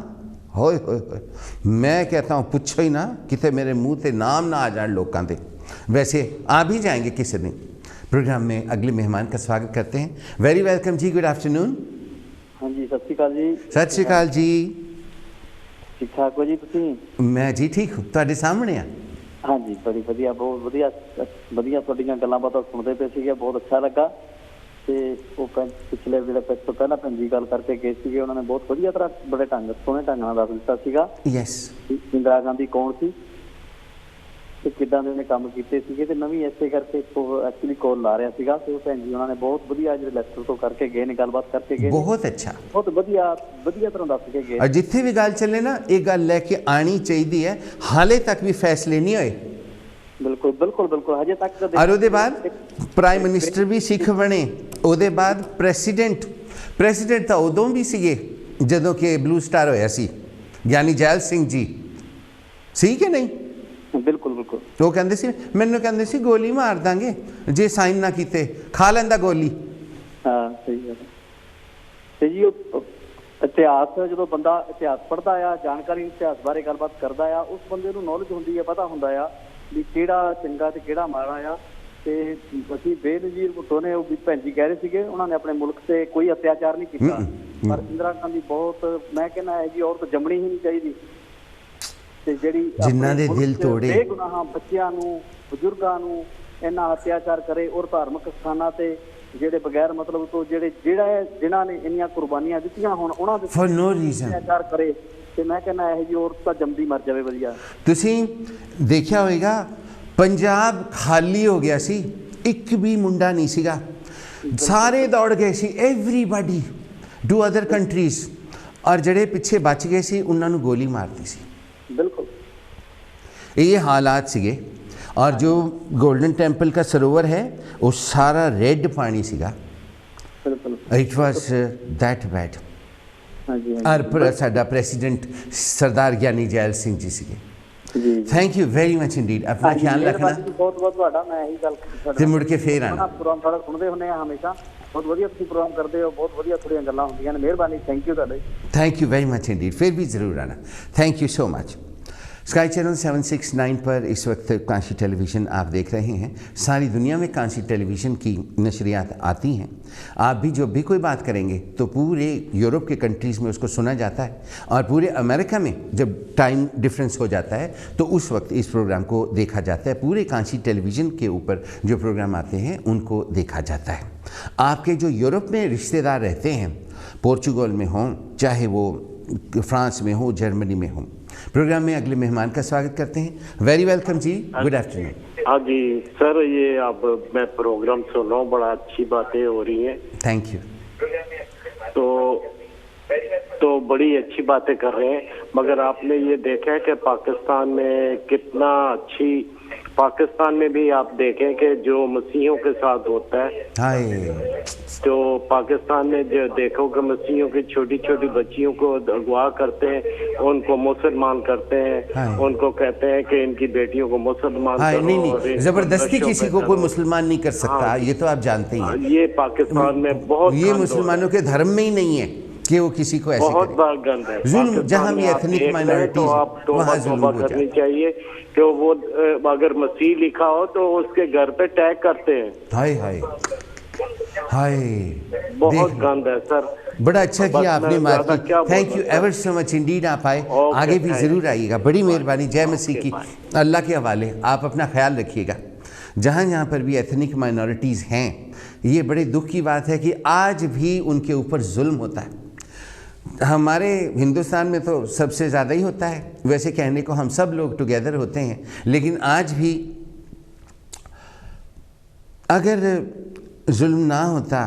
होए होए होए, मैं कहता हूँ पुछो ही ना, कितने मेरे मुंह से नाम ना आ जाए लोगों के। वैसे आ भी जाएंगे किसी दिन। प्रोग्राम में अगले मेहमान का स्वागत करते हैं। वेरी वेलकम जी, गुड आफ्टरनून। हाँ जी, सत श्री अकाल जी। सत श्री अकाल जी। ठीक ठाक हो जी तुसीं? मैं जी ठीक हूँ, तुहाडे सामने आ। हाँ जी, बड़ी वधिया, बहुत वधिया वधिया तुहाडीआं गल्लां बातां सुणदे पे सीगे, बहुत अच्छा लगा। ते वो पिछले जिहड़े तो पहला भैन जी गल करके गए सीगे, उन्होंने बहुत वधिया तरह बड़े ढंग सोहणे ढंग नाल दस दित्ता सीगा यस इंदिरा गांधी कौन सी ते किदां दे उन्हें काम कीते सीगे। ते नवीं इसे करके एक्चुअली कॉल ला रहा सीगा ते भैन जी उन्होंने बहुत वधिया जिहड़े लैक्चर तो करके गए ने, गलबात करके गए, बहुत अच्छा, बहुत वधिया वधिया तरह दस के गए। और जिथे भी गल चले ना, ये गल लैके आनी चाहिए है। हाले तक भी फैसले नहीं होए। बिल्कुल बिल्कुल बिल्कुल, हजे तक तो और उसके बाद प्राइम मिनिस्टर भी सिख बने। उसके बाद प्रेसिडेंट तो उदों भी सीगे जदों कि ब्लू स्टार होया सी, यानी जैल सिंह जी सी कि नहीं? बिल्कुल बिल्कुल। वो कहते सी, मैनू कहते सी गोली मार देंगे जे साइन ना कीते, खा लैंदा गोली। हाँ सही है। ते जी इतिहास जो बंदा इतिहास पढ़ता आ, जानकारी इतिहास बारे गलबात करता आ, उस बंदे नूं नॉलेज होंदी है, पता होंदा आ भी किहड़ा चंगा ते किहड़ा माड़ा आ। ते असीं बेनज़ीर भुट्टो ने भैन जी कह रहे सीगे, उन्होंने अपने मुल्क से कोई अत्याचार नहीं किया, पर इंदिरा गांधी बहुत, मैं कहना है जी औरत जमनी ही नहीं चाहिए ते जिहड़ी जिन्हां दे दिल तोड़े बेगुनाह बच्चिआं नूं बजुर्गां नूं इन्ना अत्याचार करे और धार्मिक स्थानां ते ਜਿਹੜੇ बगैर मतलब तो जिन्हां ने इन्नियां कुर्बानियां दित्तियां होण उन्हां दे फॉर नो रीजन अत्याचार करे ते मैं कहना है जी औरत तां जमदी मर जावे वधिया। तुसीं देखिया होएगा पंजाब खाली हो गया सी, एक भी मुंडा नहीं सीगा, सारे दौड़ गए सी, एवरीबॉडी टू अदर कंट्रीज, और जड़े पिछे बच गए सी उन्हां नूं गोली मारती सी। बिल्कुल ये हालात सीगे। और जो गोल्डन टेम्पल का सरोवर है वो सारा रेड पानी सीगा। It was that bad. और साडा प्रेसिडेंट सरदार ज्ञानी जैल सिंह जी सीगे। Thank you very much Indeed. अपना ख्याल रखना। बहुत बहुत तुहाडा, मैं यही गल ते मुड़ के फिर आना। प्रोग्राम थोड़ा सुनते हुंदे आ हमेशा, बहुत वधिया तुसीं प्रोग्राम करदे हो, बहुत वधिया थोड़ियां गल्लां हुंदियां ने। मेहरबानी, थैंक यू तुहाडा। Thank you very much Indeed, फिर भी ज़रूर आना। Thank you so much. Sky channel 769 पर इस वक्त कांशी टेलीविज़न आप देख रहे हैं। सारी दुनिया में कांशी टेलीविज़न की नशरियात आती हैं। आप भी जब भी कोई बात करेंगे तो पूरे यूरोप के कंट्रीज़ में उसको सुना जाता है, और पूरे अमेरिका में जब टाइम डिफरेंस हो जाता है तो उस वक्त इस प्रोग्राम को देखा जाता है। पूरे कांशी टेलीविज़न के ऊपर जो प्रोग्राम आते हैं उनको देखा जाता है। आपके जो यूरोप में रिश्तेदार रहते हैं, पोर्चुगल में हों, चाहे वो फ्रांस में हो, जर्मनी में हो, प्रोग्राम में अगले मेहमान का स्वागत करते हैं। वेरी वेलकम जी, गुड आफ्टरनून। हाँ जी सर, ये अब मैं प्रोग्राम सुन रहा हूँ, बड़ा अच्छी बातें हो रही हैं। Thank you. तो बड़ी अच्छी बातें कर रहे हैं, मगर आपने ये देखा है कि पाकिस्तान में कितना अच्छी, पाकिस्तान में भी आप देखें कि जो मसीहों के साथ होता है, तो पाकिस्तान में जो देखो कि मसीहों की छोटी छोटी बच्चियों को अगवा करते हैं, उनको मुसलमान करते हैं, उनको कहते हैं कि इनकी बेटियों को मुसलमान करो। नहीं, जबरदस्ती किसी को कोई मुसलमान नहीं कर सकता। ये तो आप जानते ही हैं। ये पाकिस्तान में बहुत, ये मुसलमानों के धर्म में ही नहीं है कि वो किसी को ऐसे बहुत बड़ा गंद है। जुल्म जहाँ भी एथनिक माइनॉरिटीज वहाँ जुल्म करनी चाहिए कि वो अगर मसीह लिखा हो तो उसके घर पे टैग करते हैं। हाय हाय हाय, बहुत गंद है सर। बड़ा अच्छा किया आपने market. Thank you ever so much indeed. आप आए, आगे भी ज़रूर आइएगा। बड़ी मेहरबानी। जय मसीह की। अल्लाह के हवाले। आप अपना ख्याल रखिएगा। जहाँ जहाँ पर भी एथनिक माइनॉरिटीज़ हैं, ये बड़े दुख की बात है कि आज भी उनके ऊपर जुल्म होता है। हमारे हिंदुस्तान में तो सबसे ज़्यादा ही होता है। वैसे कहने को हम सब लोग टुगेदर होते हैं, लेकिन आज भी अगर जुल्म ना होता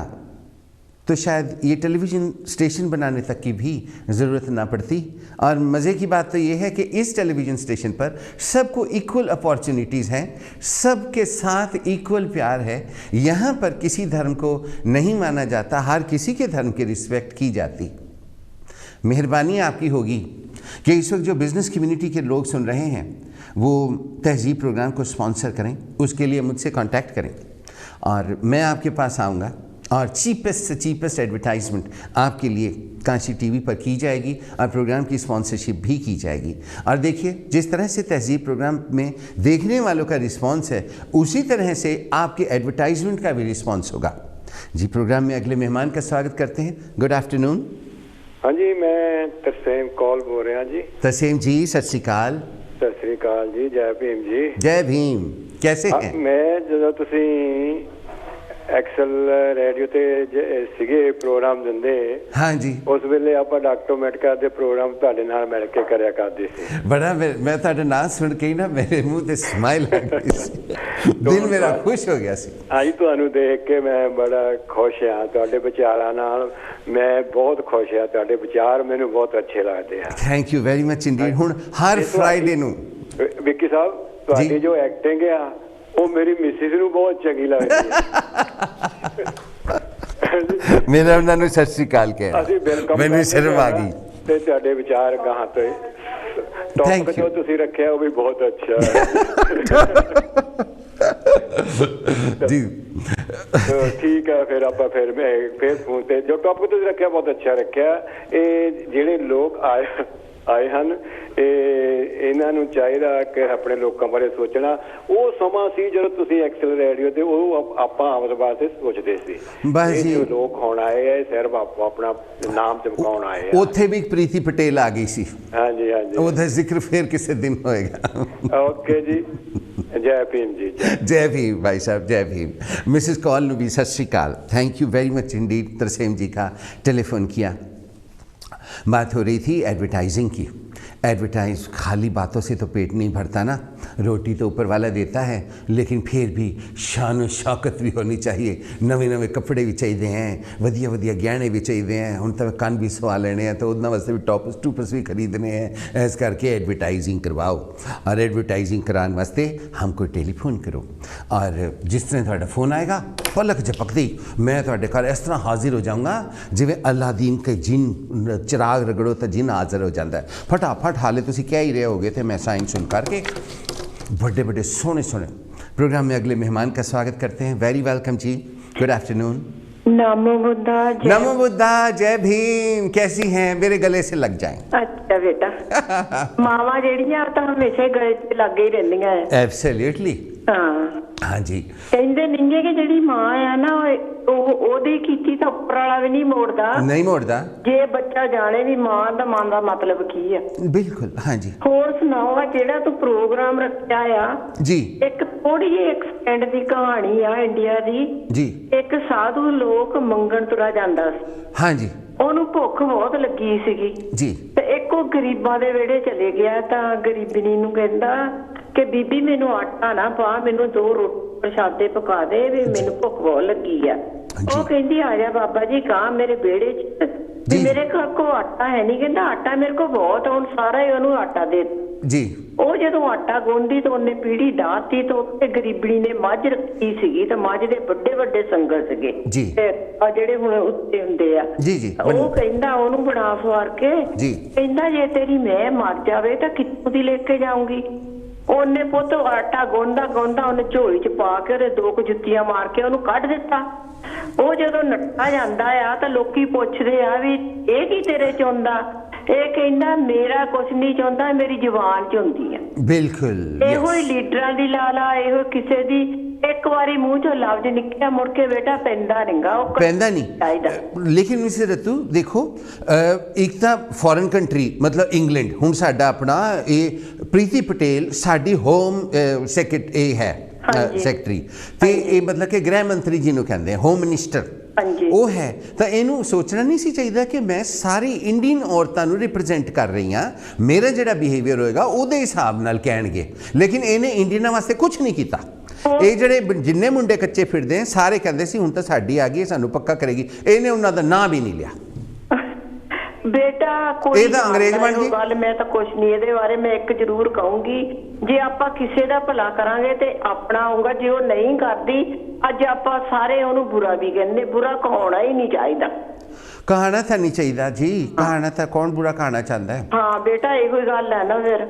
तो शायद ये टेलीविज़न स्टेशन बनाने तक की भी ज़रूरत ना पड़ती। और मज़े की बात तो ये है कि इस टेलीविज़न स्टेशन पर सबको इक्वल अपॉर्चुनिटीज़ हैं, सबके साथ इक्वल प्यार है। यहाँ पर किसी धर्म को नहीं माना जाता, हर किसी के धर्म की रिस्पेक्ट की जाती। मेहरबानी आपकी होगी कि इस वक्त जो बिज़नेस कम्युनिटी के लोग सुन रहे हैं वो तहज़ीब प्रोग्राम को स्पॉन्सर करें, उसके लिए मुझसे कांटेक्ट करें और मैं आपके पास आऊँगा और चीपेस्ट से चीपेस्ट एडवर्टाइजमेंट आपके लिए काशी टीवी पर की जाएगी और प्रोग्राम की स्पॉन्सरशिप भी की जाएगी। और देखिए, जिस तरह से तहज़ीब प्रोग्राम में देखने वालों का रिस्पांस है, उसी तरह से आपके एडवर्टाइजमेंट का भी रिस्पांस होगा। जी, प्रोग्राम में अगले मेहमान का स्वागत करते हैं। Good afternoon. हाँ जी, मैं तरसेम कौल बोल रहा जी। तरसेम जी, सत श्री अकाल। सत श्री अकाल जी, जय भीम जी। जय भीम। कैसे हैं? मैं जो तुसी एक्सल रेडियो ते सीगे प्रोग्राम दिंदे, हाँ जी, उस वेले आप डॉक्टर मेडका दे प्रोग्राम तुहाडे नाल मिल के करया करदे सी। बड़ा मैं तुहाडा नाम सुन के ही ना मेरे मुंह ते स्माइल आ गई सी, दिल मेरा खुश हो गया सी। आज तुहानू देख के मैं बड़ा खुश हां, तुहाडे विचारां नाल मैं बहुत खुश हां, तुहाडे विचार मैनू बहुत अच्छे लगदे आ। Thank you very much indeed. हुण हर फ्राइडे नू विक्की साहब तुहाडी जो एक्टिंग है वो मेरी मिसिस नू बहुत चंगी लगदी है। मेरा उन्होंने सत श्री अकाल कहा, मैनू शर्म आ गई। ते तुहाडे विचार गाहां तो टॉपिक जो तुसी रखिया वो भी बहुत अच्छा जी। तो ठीक है, फिर आप फिर फोन ते जो टॉपिक तुसी रखिया बहुत अच्छा रखिया। ये जिहड़े लोग आए ਹਨ ਇਹਨਾਂ ਨੂੰ ਚਾਹੀਦਾ ਕਿ ਆਪਣੇ ਲੋਕਾਂ ਬਾਰੇ ਸੋਚਣਾ। ਉਹ ਸਮਾਂ ਸੀ ਜਦੋਂ ਤੁਸੀਂ ਐਕਸਲ ਰੇਡੀਓ ਤੇ ਉਹ ਆਪਾਂ ਆਮਦ ਵਾਸਤੇ ਸੋਚਦੇ ਸੀ, ਬਸ ਜੀ ਲੋਕ ਹੁਣ ਆਏ ਐ ਸਿਰਫ ਆਪਣਾ ਨਾਮ ਚਮਕਾਉਣ ਆਏ ਆ। ਉੱਥੇ ਵੀ ਪ੍ਰੀਤੀ ਪਟੇਲ ਆ ਗਈ ਸੀ। ਹਾਂਜੀ ਹਾਂਜੀ, ਉਹਦਾ ਜ਼ਿਕਰ ਫੇਰ ਕਿਸੇ ਦਿਨ ਹੋਏਗਾ। ਓਕੇ ਜੀ, जय भीम जी। जय भीम भाई साहब, जय भीम। मिसेस कॉल ने भी सत श्री अकाल। Thank you very much indeed, Tarsem ji का टेलीफोन किया। बात हो रही थी एडवर्टाइजिंग की। एडवर्टाइज खाली बातों से तो पेट नहीं भरता ना, रोटी तो ऊपर वाला देता है, लेकिन फिर भी शान शौकत भी होनी चाहिए। नवे नवे कपड़े भी चाहिए हैं, वधिया वधिया गहने भी चाहिए हैं। हुण तो कंन भी सवा लेने हैं, तो उन्होंने वास्ते भी टॉपर्स टूपर्स भी खरीदने हैं। इस करके एडवर्टाइजिंग करवाओ, और एडवर्टाइजिंग कराने वास्ते हमको टेलीफोन करो, और जिस तरह तुहाडा फोन आएगा पलक झपकदी मैं तुहाडे घर इस तरह हाजिर हो जाऊँगा जिवें अलादीन के जिन चिराग रगड़ो तो जिन हाजिर हो जाता है। फटाफट हाले तुसी कह ही रहे होगे थे, मैं साइन सुन करके बड़े बड़े सोने सोने प्रोग्राम में अगले मेहमान का स्वागत करते हैं। वेरी वेलकम जी, गुड आफ्टरनून। नमो बुद्धा। नमो बुद्धा, जय भीम। कैसी हैं? मेरे गले से लग जाएं। अच्छा बेटा, मावा जेड़ियां तो हमेशा गले से लगे ही रहंदियां है। एब्सोल्युटली। हाँ जी। कहंदे नहीं है कि जेड़ी मां है ना ओदी कीती तो उपर वाला भी नहीं मोड़दा। नहीं मोड़दा। जे बच्चा जाने भी मां दा मतलब की है। बिल्कुल, हाँ जी। होर सुनाओ, जेड़ा तू प्रोग्राम रखया आ जी, एक थोड़ी जी एक सेकंड दी कहानी आ इंडिया दी जी। एक साधु लोक मंगण तुरा जांदा सी। हाँ जी। ਉਹਨੂੰ ਭੁੱਖ ਬਹੁਤ ਲੱਗੀ ਸੀਗੀ ਜੀ, ਤੇ ਇੱਕ ਉਹ ਗਰੀਬਾਂ ਦੇ ਵਿਹੜੇ ਚਲੇ ਗਿਆ ਤਾਂ ਗਰੀਬਣੀ ਨੂੰ ਕਹਿੰਦਾ ਕਿ ਬੀਬੀ ਮੈਨੂੰ ਆਟਾ ਨਾ ਪਾ, ਮੈਨੂੰ 2 ਰੋਟੀ ਪ੍ਰਸ਼ਾਦੇ ਪਕਾ ਦੇ, ਵੀ ਮੈਨੂੰ ਭੁੱਖ ਬਹੁਤ ਲੱਗੀ ਆ। ਉਹ ਕਹਿੰਦੀ ਆ ਜਾ ਬਾਬਾ ਜੀ ਕਹਾਂ ਮੇਰੇ ਵਿਹੜੇ 'ਚ, ਵੀ ਮੇਰੇ ਕੋਲ ਆਟਾ ਹੈ ਨਹੀਂ। ਕਹਿੰਦਾ ਆਟਾ ਮੇਰੇ ਕੋਲ ਬਹੁਤ, ਹੁਣ ਸਾਰਾ ਹੀ ਉਹਨੂੰ ਆਟਾ ਦੇ ਜੀ। ਉਹ ਜਦੋਂ ਆਟਾ ਗੁੰਨਦੀ ਤਾਂ ਉਹਨੇ ਪੀੜੀ ਡਾਹਤੀ, ਤਾਂ ਉੱਤੇ ਗਰੀਬਣੀ ਨੇ ਮੱਝ ਰੱਖੀ ਸੀਗੀ, ਤਾਂ ਮੱਝ ਦੇ ਵੱਡੇ ਵੱਡੇ ਸੰਗਲ ਸੀਗੇ ਜੀ, ਆ ਜਿਹੜੇ ਹੁਣ ਉੱਤੇ ਹੁੰਦੇ ਆ ਜੀ ਜੀ। ਉਹ ਕਹਿੰਦਾ ਉਹਨੂੰ ਬਣਾ ਸਵਾਰ ਕੇ ਜੀ, ਕਹਿੰਦਾ ਜੇ ਤੇਰੀ ਮੈਂ ਮਰ ਜਾਵੇ ਤਾਂ ਕਿੱਥੋਂ ਦੀ ਲੈ ਕੇ ਜਾਊਂਗੀ। ਉਹਨੇ ਪੁੱਤ ਆਟਾ ਗੁੰਨਦਾ ਗੁੰਨਦਾ ਉਹਨੇ ਝੋਲੀ 'ਚ ਪਾ ਕੇ ਉਹਦੇ 2 ਜੁੱਤੀਆਂ ਮਾਰ ਕੇ ਉਹਨੂੰ ਕੱਢ ਦਿੱਤਾ। ਉਹ ਜਦੋਂ ਨੱਠਾ ਜਾਂਦਾ ਆ ਤਾਂ ਲੋਕੀ ਪੁੱਛਦੇ ਆ ਵੀ ਇਹ ਕੀ ਤੇਰੇ 'ਚ ਹੁੰਦਾ? ਇਹ ਕਹਿੰਦਾ ਮੇਰਾ ਕੁਛ ਨਹੀਂ ਚਾਹੁੰਦਾ, ਮੇਰੀ ਜ਼ੁਬਾਨ 'ਚ ਹੁੰਦੀ ਆ। ਬਿਲਕੁਲ ਇਹੋ ਹੀ ਲੀਡਰਾਂ ਦੀ ਲਾਲਾ, ਇਹੋ ਕਿਸੇ ਦੀ ਇੱਕ ਵਾਰੀ ਮੂੰਹ 'ਚੋਂ ਲਫ਼ਜ਼ ਨਿਕਲਿਆ ਮੁੜ ਕੇ ਬੇਟਾ ਪੈਂਦਾ ਨਹੀਂਗਾ, ਉਹ ਪੈਂਦਾ ਨਹੀਂ। ਲੇਕਿਨ ਮਿਸਟਰ ਰਤੂ ਦੇਖੋ, ਇੱਕ ਤਾਂ ਫੋਰਨ ਕੰਟਰੀ ਮਤਲਬ ਇੰਗਲੈਂਡ, ਹੁਣ ਸਾਡਾ ਆਪਣਾ ਇਹ ਪ੍ਰੀਤੀ ਪਟੇਲ ਸਾਡੀ ਹੋਮ ਸੈਕਟਰੀ ਹੈ, ਸੈਕਟਰੀ, ਤੇ ਇਹ ਮਤਲਬ ਕਿ ਗ੍ਰਹਿ ਮੰਤਰੀ ਜਿਹਨੂੰ ਕਹਿੰਦੇ ਹੋਮ ਮਿਨਿਸਟਰ ਉਹ ਹੈ। ਤਾਂ ਇਹਨੂੰ ਸੋਚਣਾ ਨਹੀਂ ਸੀ ਚਾਹੀਦਾ ਕਿ ਮੈਂ ਸਾਰੀ ਇੰਡੀਅਨ ਔਰਤਾਂ ਨੂੰ ਰਿਪਰੈਜ਼ੈਂਟ ਕਰ ਰਹੀ ਹਾਂ, ਮੇਰਾ ਜਿਹੜਾ ਬਿਹੇਵੀਅਰ ਹੋਏਗਾ ਉਹਦੇ ਹਿਸਾਬ ਨਾਲ ਕਹਿਣਗੇ। ਲੇਕਿਨ ਇਹਨੇ ਇੰਡੀਅਨਾਂ ਵਾਸਤੇ ਕੁਛ ਨਹੀਂ ਕੀਤਾ। ਇਹ ਜਿਹੜੇ ਜਿੰਨੇ ਮੁੰਡੇ ਕੱਚੇ ਫਿਰਦੇ ਸਾਰੇ ਕਹਿੰਦੇ ਸੀ ਹੁਣ ਤਾਂ ਸਾਡੀ ਆ ਗਈ, ਸਾਨੂੰ ਪੱਕਾ ਕਰੇਗੀ। ਇਹਨੇ ਉਹਨਾਂ ਦਾ ਨਾਂ ਵੀ ਨਹੀਂ ਲਿਆ। ਬੇਟਾ ਕੋਈ ਅੰਗਰੇਜ਼ ਬਣ ਗਈ ਗੱਲ, ਮੈਂ ਤਾਂ ਕੁਛ ਨਹੀਂ ਇਹਦੇ ਬਾਰੇ। ਮੈਂ ਇੱਕ ਜ਼ਰੂਰ ਕਹੂੰਗੀ, ਜੇ ਆਪਾਂ ਕਿਸੇ ਦਾ ਭਲਾ ਕਰਾਂਗੇ ਤੇ ਆਪਣਾ ਹੋਊਗਾ। ਜੇ ਉਹ ਨਹੀਂ ਕਰਦੀ, ਅੱਜ ਆਪਾਂ ਸਾਰੇ ਉਹਨੂੰ ਬੁਰਾ ਵੀ ਕਹਿੰਦੇ। ਬੁਰਾ ਕਹਾਉਣਾ ਹੀ ਨਹੀਂ ਚਾਹੀਦਾ। ਕਹਾਣਾ ਤਾਂ ਨਹੀਂ ਚਾਹੀਦਾ ਜੀ, ਕਹਾਣਾ ਤਾਂ ਕੌਣ ਬੁਰਾ ਕਹਾਣਾ ਚਾਹੁੰਦਾ ਹੈ। ਹਾਂ ਬੇਟਾ, ਇਹੋ ਹੀ ਗੱਲ ਹੈ ਨਾ। ਫਿਰ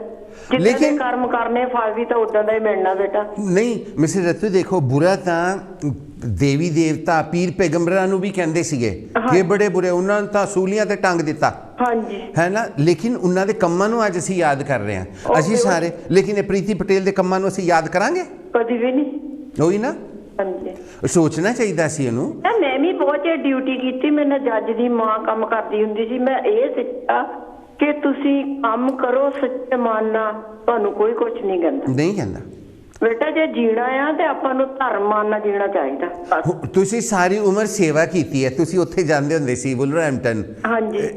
ਲੇਕਿन कर्म करने फल भी तो उदा का ही मिलना बेटा। नहीं मिसेस रत्तू, देखो बुरा तो देवी देवता पीर पैगंबरां नूं भी कहंदे सीगे कि बड़े बुरे, उन्हां तां सूलियां ते टंग दिता, हाँ जी, है ना। लेकिन उन्हां दे कम्मां नूं अज असीं याद कर रहे हैं असीं सारे। लेकिन प्रीति पटेल दे कम्मां नूं असीं याद करांगे? कदी भी नहीं। ओही ना, सोचना चाहिए सी इहनूं। मैं भी बहुत चिर ड्यूटी कीती, मेरे नाल जज दी मां काम करदी हुंदी सी। मैं इह सिੱਖਿਆ कि तुसी काम करो सच्चे मन नाल, तुहानूं कोई कुछ नहीं कहंदा। नहीं कहंदा बेटा, जे जीना आ ते आपां नूं धर्म मान नाल जीना चाहिदा। तुसी सारी उम्र सेवा कीती है, तुसी उत्थे जांदे हुंदे सी वुलवरहैम्पटन, हां जी,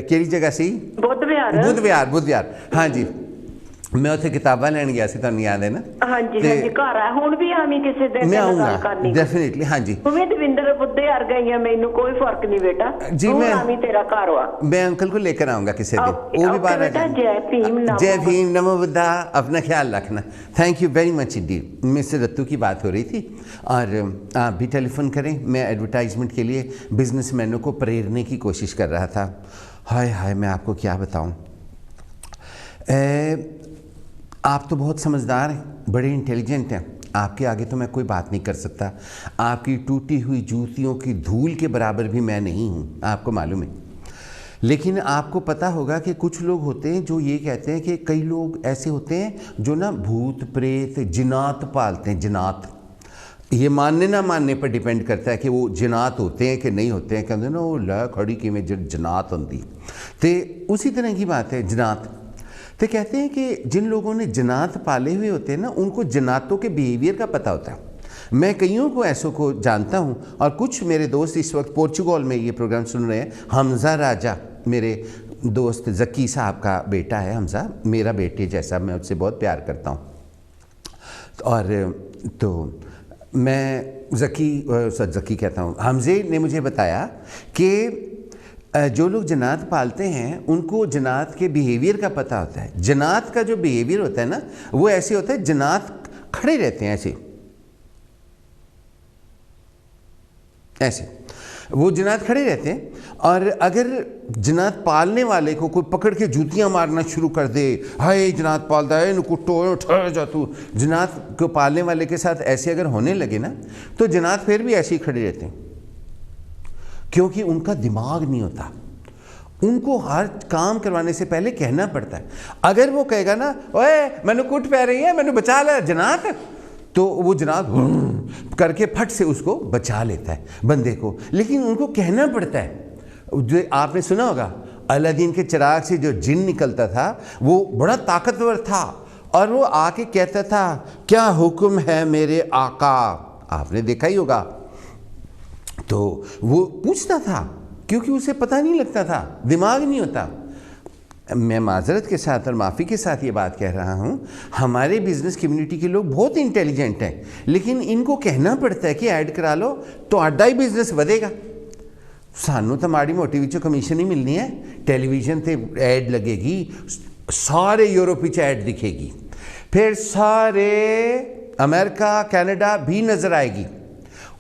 किहड़ी जगह सी? बुद्ध विहार, हां जी। मैं उत्थे किताबां लैण गया सी, तुहानूं याद है ना? हां जी, हां जी। घर आ हुण भी आवी किसी दिन मैं आऊंगा डेफिनेटली। हां जी, तुम दविंदर बुद्धे हर गई है, मैनूं कोई फर्क नहीं बेटा जी। मैं आवी तेरा घर वा, मैं अंकल को लेकर आऊंगा किसी दिन, वो भी बाहर आ जाए। जय भीम, नमो बुद्धा। अपना ख्याल रखना। Thank you very much Indeed. Mister Rattu की बात हो रही थी और आप भी टेलीफोन करें। मैं एडवर्टाइजमेंट के लिए बिजनेसमैनों को प्रेरने की कोशिश कर रहा था। हाय हाय, मैं आपको क्या बताऊं, आप तो बहुत समझदार हैं, बड़े इंटेलिजेंट हैं। आपके आगे तो मैं कोई बात नहीं कर सकता। आपकी टूटी हुई जूतियों की धूल के बराबर भी मैं नहीं हूँ, आपको मालूम है। लेकिन आपको पता होगा कि कुछ लोग होते हैं जो ये कहते हैं कि कई लोग ऐसे होते हैं जो ना भूत प्रेत जिनात पालते हैं। जिनात, ये मानने ना मानने पर डिपेंड करता है कि वो जिनात होते हैं कि नहीं होते हैं। कहते ना वो ला खड़ी कि में जिनात होंगी, तो उसी तरह की बात है जिनात। तो कहते हैं कि जिन लोगों ने जनात पाले हुए होते हैं ना, उनको जनातों के बिहेवियर का पता होता है। मैं कईयों को ऐसों को जानता हूँ, और कुछ मेरे दोस्त इस वक्त पोर्चुगल में ये प्रोग्राम सुन रहे हैं। हमजा राजा, मेरे दोस्त जकी साहब का बेटा है हमजा, मेरा बेटे जैसा, मैं उससे बहुत प्यार करता हूँ। और तो मैं जकी कहता हूँ, हमजे ने मुझे बताया कि जो लोग जनात पालते हैं उनको जनात के बिहेवियर का पता होता है। जनात का जो बिहेवियर होता है ना, वो ऐसे होता है, जनात खड़े रहते हैं ऐसे वो जनात खड़े रहते हैं। और अगर जनात पालने वाले को कोई पकड़ के जूतियां मारना शुरू कर दे, हाय जनात पालता है, कुट्टो ठहर जा तू, जनात को पालने वाले के साथ ऐसे अगर होने लगे ना, तो जनात फिर भी ऐसे ही खड़े रहते हैं, क्योंकि उनका दिमाग नहीं होता। उनको हर काम करवाने से पहले कहना पड़ता है। अगर वो कहेगा ना, ओए मैंने कुट पै रही है, मैंने बचा लिया जनात, तो वो जनात करके फट से उसको बचा लेता है बंदे को। लेकिन उनको कहना पड़ता है। जो आपने सुना होगा, अलादीन के चिराग से जो जिन निकलता था वो बड़ा ताकतवर था, और वो आके कहता था, क्या हुक्म है मेरे आका। आपने देखा ही होगा। तो वो पूछता था, क्योंकि उसे पता नहीं लगता था, दिमाग नहीं होता। मैं माजरत के साथ और माफ़ी के साथ ये बात कह रहा हूँ, हमारे बिजनेस कम्युनिटी के लोग बहुत इंटेलिजेंट हैं, लेकिन इनको कहना पड़ता है कि ऐड करा लो तो आडा ही बिजनेस बढ़ेगा। सानू तो माड़ी मोटी विचों कमीशन ही मिलनी है। टेलीविजन ते ऐड लगेगी, सारे यूरोप विच ऐड दिखेगी, फिर सारे अमेरिका कैनेडा भी नज़र आएगी।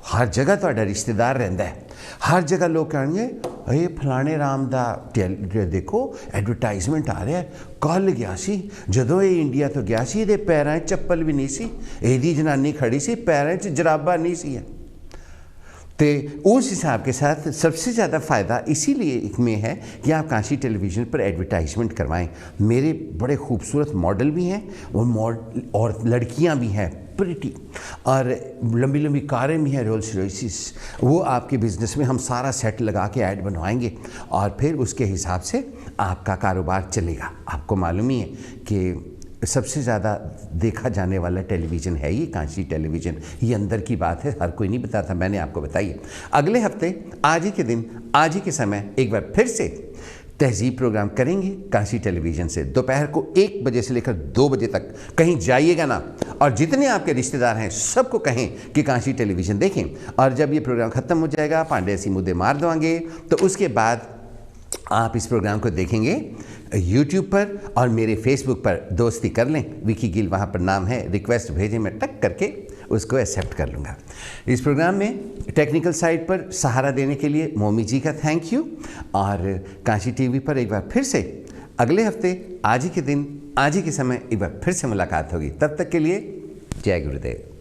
हर जगह तुहाडा रिश्तेदार रहिंदा है, हर जगह लोग कहेंगे, ये फलाने राम दा देखो एडवर्टाइजमेंट आ रहा है। कल गया सी, जदों ये इंडिया तो गया सी, इहदे पैरां 'च चप्पल भी नहीं सी, इहदी जनानी खड़ी सी, पैरां 'च जराबा नहीं सी। तो उस हिसाब के साथ सबसे ज़्यादा फ़ायदा इसीलिए में है कि आप काशी टेलीविज़न पर एडवर्टाइजमेंट करवाएं। मेरे बड़े खूबसूरत मॉडल भी हैं और लड़कियां भी हैं प्रिटी, और लंबी लंबी कारें भी हैं, रोल्स रॉयसिस। वो आपके बिज़नेस में हम सारा सेट लगा के ऐड बनवाएंगे, और फिर उसके हिसाब से आपका कारोबार चलेगा। आपको मालूम ही है कि सबसे ज़्यादा देखा जाने वाला टेलीविज़न है ये काशी टेलीविज़न। ये अंदर की बात है, हर कोई नहीं बताता, मैंने आपको बताई है। अगले हफ्ते आज ही के दिन, आज ही के समय एक बार फिर से तहज़ीब प्रोग्राम करेंगे काशी टेलीविज़न से। दोपहर को 1 बजे से लेकर 2 बजे तक कहीं जाइएगा ना, और जितने आपके रिश्तेदार हैं सबको कहें कि काशी टेलीविज़न देखें। और जब ये प्रोग्राम ख़त्म हो जाएगा, पांडे सी मुद्दे मार देंगे, तो उसके बाद आप इस प्रोग्राम को देखेंगे YouTube पर और मेरे Facebook पर दोस्ती कर लें, विकी गिल वहाँ पर नाम है, रिक्वेस्ट भेजें, मैं टक करके उसको एक्सेप्ट कर लूँगा। इस प्रोग्राम में टेक्निकल साइड पर सहारा देने के लिए मोमी जी का थैंक यू। और काशी टीवी पर एक बार फिर से अगले हफ्ते आज ही के दिन आज ही के समय एक बार फिर से मुलाकात होगी। तब तक के लिए जय गुरुदेव।